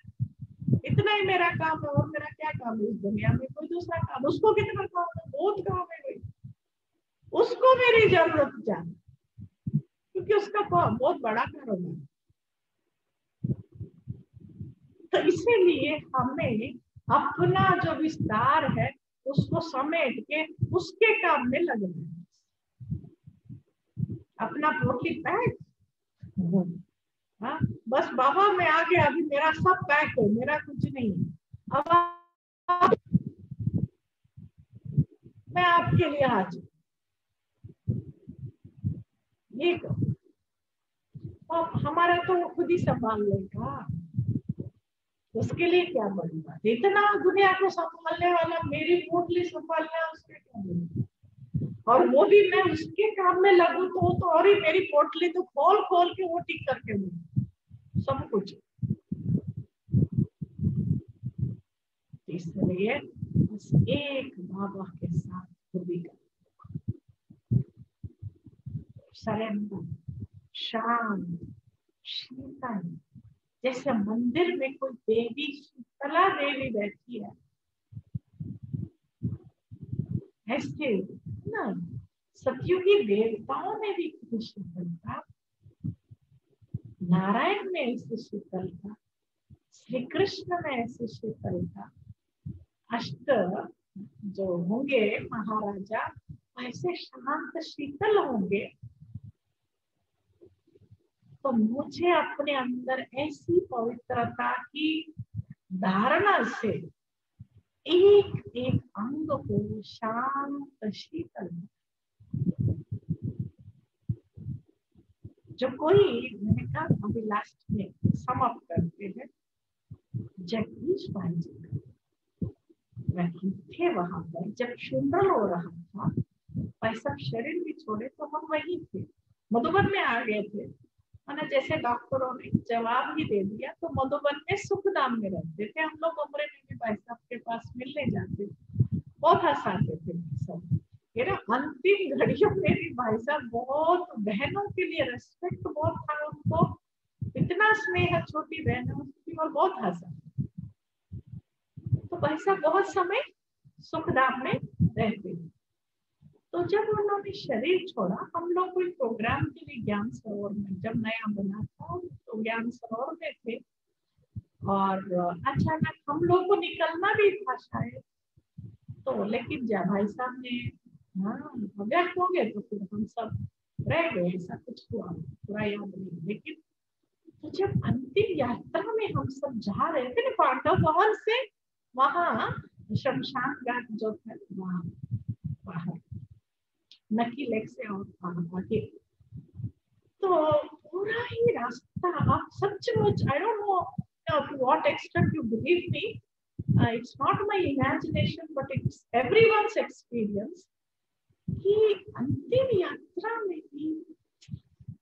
इतना ही मेरा काम है। और मेरा क्या काम है इस दुनिया में? कोई दूसरा काम? उसको कितना काम है? बहुत काम है भाई, उसको मेरी जरूरत जाए, क्योंकि उसका बहुत बड़ा कारोबार। तो इसीलिए हमें अपना जो विस्तार है, उसको समेट के उसके काम में लगना है। अपना पोटली पैक, हाँ बस बाबा मैं आ गया, अभी मेरा सब पैक है, मेरा कुछ नहीं है, अब मैं आपके लिए हाजिर। ये हमारा तो वो खुद ही संभाल लेगा, उसके लिए क्या बड़ी बात। इतना दुनिया को संभालने वाला मेरी पोटली संभालना, उसके क्या बड़ी। और वो भी मैं उसके काम में लगू तो और ही मेरी पोटली तो खोल खोल के वो टिक करके दूँ सब कुछ। इसलिए बस एक बाबा के साथ खुदी का सरेंडर, शांत, शीतल, जैसे मंदिर में कोई देवी शीतला देवी बैठी है, ऐसे ना सतयुगी देवताओं में भी कुछ शीतलता, नारायण में ऐसी शीतलता, श्री कृष्ण में ऐसी शीतलता, अष्ट जो होंगे महाराजा ऐसे शांत शीतल होंगे। तो मुझे अपने अंदर ऐसी पवित्रता की धारणा से एक एक अंग को शांत शीतल, जो कोई, मैंने कहा अभी लास्ट में समाप्त करते हैं, जगदीश भाई जी वही थे वहां पर जब फ्यूनरल हो रहा था, भाई सब शरीर भी छोड़े तो हम वही थे, मधुबन में आ गए थे। मैंने जैसे डॉक्टरों ने जवाब ही दे दिया, तो मधुबन में सुखधाम में रहते थे हम लोग, कमरे में भी भाई साहब के पास मिलने जाते, बहुत हंसाते थे सब। मेरा अंतिम घड़ियों में भी भाई साहब बहुत, बहनों के लिए रेस्पेक्ट बहुत था उनको, इतना स्नेह छोटी बहनों की, और बहुत हंसा। तो भाई साहब बहुत समय सुखधाम में रहते। तो जब उन्होंने शरीर छोड़ा, हम लोग कोई प्रोग्राम के लिए ज्ञान सरोवर में जब नया बना था, तो ज्ञान सरोवर में थे और अचानक हम लोग को निकलना भी था शायद, तो लेकिन जब भाई साहब ने व्यक्त हो गए तो फिर हम सब रह गए, ऐसा कुछ हुआ पूरा याद नहीं। लेकिन तो जब अंतिम यात्रा में हम सब जा रहे थे ना पांडव भवन से वहां शमशान घाट जो था वहां बाहर नकी लेक से और आगे, तो पूरा ही रास्ता आप सचमुच I don't know to what extent you believe me, it's not my imagination but it's everyone's experience कि अंतिम यात्रा में भी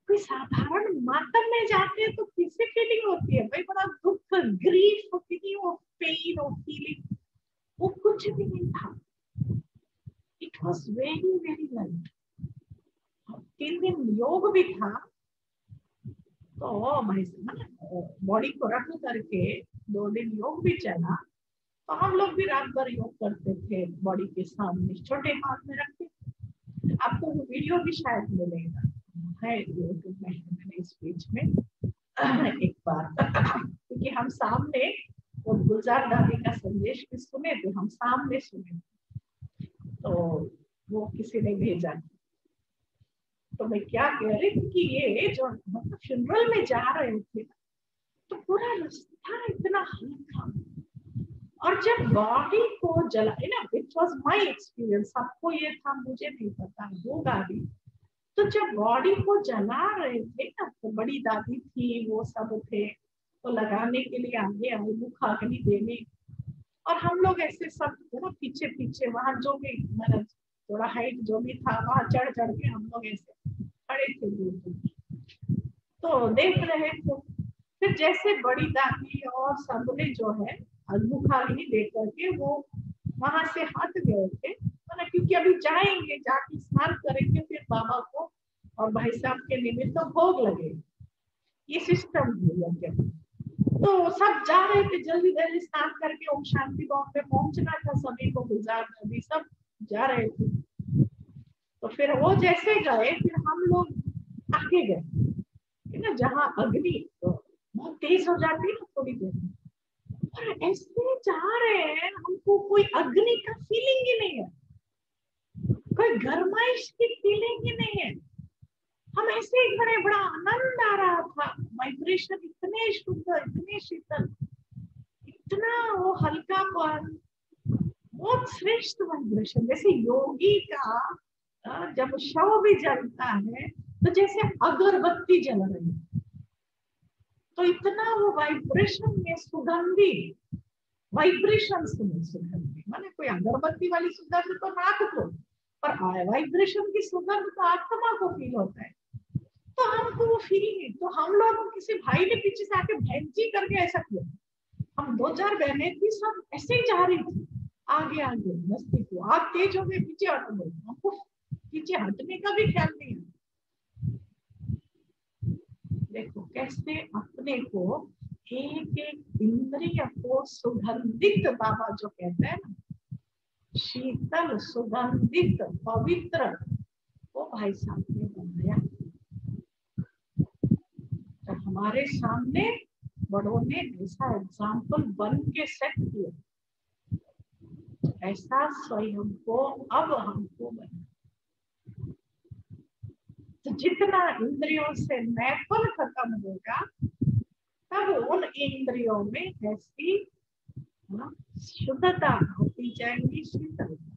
कोई साधारण मातम में जाते हैं तो कैसे फीलिंग होती है भाई, बड़ा दुख ग्रीफ होती, वो पेन और फीलिंग वो कुछ भी नहीं था। It was very very light. 3 दिन योग भी था, तो भाई बॉडी को रख करके 2 दिन योग भी चला, तो हम लोग भी रात भर योग करते थे बॉडी के सामने छोटे हाथ में रख के। आपको वो वीडियो भी शायद मिलेगा, है यूट्यूब में, मैंने इस बीच में एक बार क्योंकि हम सामने वो गुलजार दादी का संदेश भी सुने थे, हम सामने सुने, तो वो किसी ने भेजा। तो मैं क्या कह रही थी कि ये जो मतलब फ्यूनरल में जा रहे थे तो पूरा रास्ता इतना हल्का, और जब बॉडी को जला ना, इट वाज माय एक्सपीरियंस, सबको ये था मुझे नहीं पता होगा भी, तो जब बॉडी को जला रहे थे ना तो बड़ी दादी थी, वो सब थे, तो लगाने के लिए आगे आए मुख अग्नि देने, और हम लोग ऐसे सब पीछे पीछे वहां जो भी मतलब थोड़ा हाइट जो भी था वहां चढ़ चढ़ के हम लोग ऐसे खड़े थे दूर, तो देख रहे थे। फिर जैसे बड़ी दादी और सबने जो है मुखाग्नि दे करके वो वहां से हट गए थे, क्योंकि अभी जाएंगे जाके स्नान करेंगे फिर बाबा को और भाई साहब के निमित्त तो भोग लगे, ये सिस्टम है। तो सब जा रहे थे जल्दी जल्दी स्नान करके ओम शांति भवन पे पहुंचना था सभी को, गुलजार नदी सब जा रहे थे। तो फिर वो जैसे गए फिर हम लोग आगे गए ना, जहाँ अग्नि तो बहुत तेज हो जाती है ना थोड़ी देर में, और ऐसे जा रहे हैं हमको कोई अग्नि का फीलिंग ही नहीं है, कोई गरमाइश की फीलिंग ही नहीं है, हम ऐसे ही खड़े, बड़ा आनंद आ रहा था, वाइब्रेशन इतने शुद्ध इतने शीतल, इतना वो हल्का पर बहुत श्रेष्ठ वाइब्रेशन, जैसे योगी का जब शव भी जलता है तो जैसे अगरबत्ती जल रही है, तो इतना वो वाइब्रेशन में सुगंधी वाइब्रेशन सुगंधी, माने कोई अगरबत्ती वाली सुगंध तो नाक को, पर वाइब्रेशन की सुगंध तो आत्मा को फील होता है, तो हमको वो फीलिंग, तो हम लोग किसी भाई ने पीछे से आके भैंची करके ऐसा किया, हम 2-4 बहनें थी सब ऐसे ही जा रही थी आगे आगे मस्ती को, आग तेज हो गई पीछे हट गए, हमको पीछे हटने का भी ख्याल नहीं है। देखो कैसे अपने को एक एक इंद्रिय को सुगंधित, बाबा जो कहते हैं ना शीतल सुगंधित पवित्र, वो भाई साहब ने बनाया। तो हमारे सामने बड़ों ने ऐसा एग्जाम्पल बन के सेट किया, ऐसा स्वयं को अब हमको बना। तो जितना इंद्रियों से मैपल खत्म होगा तब उन इंद्रियों में ऐसी शुद्धता होती जाएगी, शीतलता।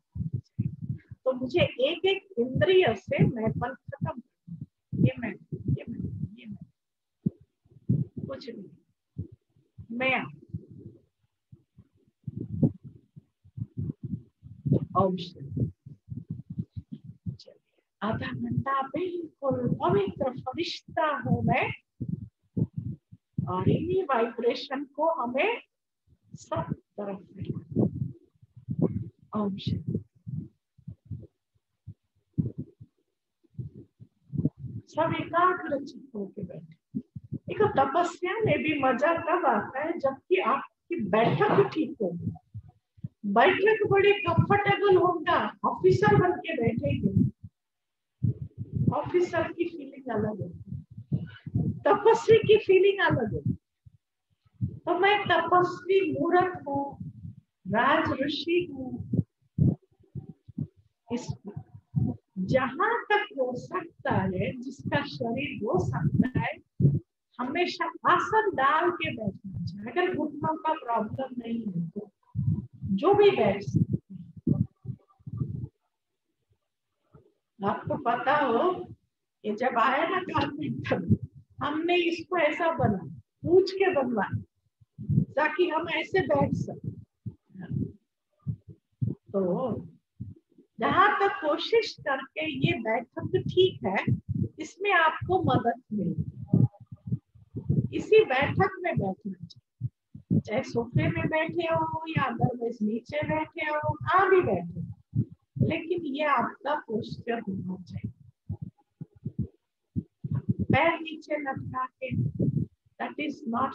तो मुझे एक एक इंद्रिय से मैपल खत्म, ये मैं कुछ नहीं, मैं आधा घंटा बिल्कुल पवित्र फरिश्ता हूं मैं, और इन्हीं वाइब्रेशन को हमें सब तरफ फैलाना। ओम शांति। सब एकाग्रचित होके बैठे। देखो तपस्या में भी मजा तब आता है जबकि आपकी बैठक ठीक होगी, बैठक बड़ी कंफर्टेबल होगा, ऑफिसर बन के बैठेंगे, ऑफिसर की फीलिंग अलग होती है, तपस्वी की फीलिंग अलग है। तो मैं तपस्वी मूर्ख हूँ, राज ऋषि हूँ, इस जहां तक हो सकता है, जिसका शरीर हो सकता है, हमेशा आसन डाल के बैठना चाहिए। अगर घुटनों का प्रॉब्लम नहीं है तो जो भी बैठ सकते। आपको पता हो, ये जब आया ना कारपेंटर, हमने इसको ऐसा बना, पूछ के बनवाया ताकि हम ऐसे बैठ सकें। तो जहां तक कोशिश करके ये बैठक ठीक है, इसमें आपको मदद मिलेगी। इसी बैठक में बैठना चाहिए, चाहे सोफे में बैठे हो या अदरवाइज नीचे बैठे हो, कहाँ भी बैठे हो, लेकिन ये आपका पोस्चर होना चाहिए। पैर नीचे लटका के, दैट इज नॉट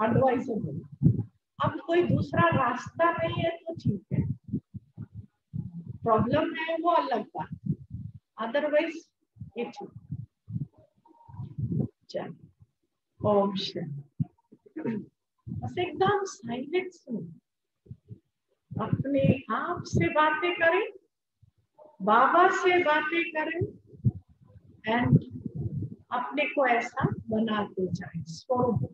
एडवाइजेबल। अब कोई दूसरा रास्ता नहीं है तो ठीक है, प्रॉब्लम है वो अलग बात, अदरवाइज ये ठीक। चलिए, ओम शांति। बस एकदम साइलेंस में अपने आप से बातें करें, बाबा से बातें करें, एंड अपने को ऐसा बनाते जाए स्वरूप।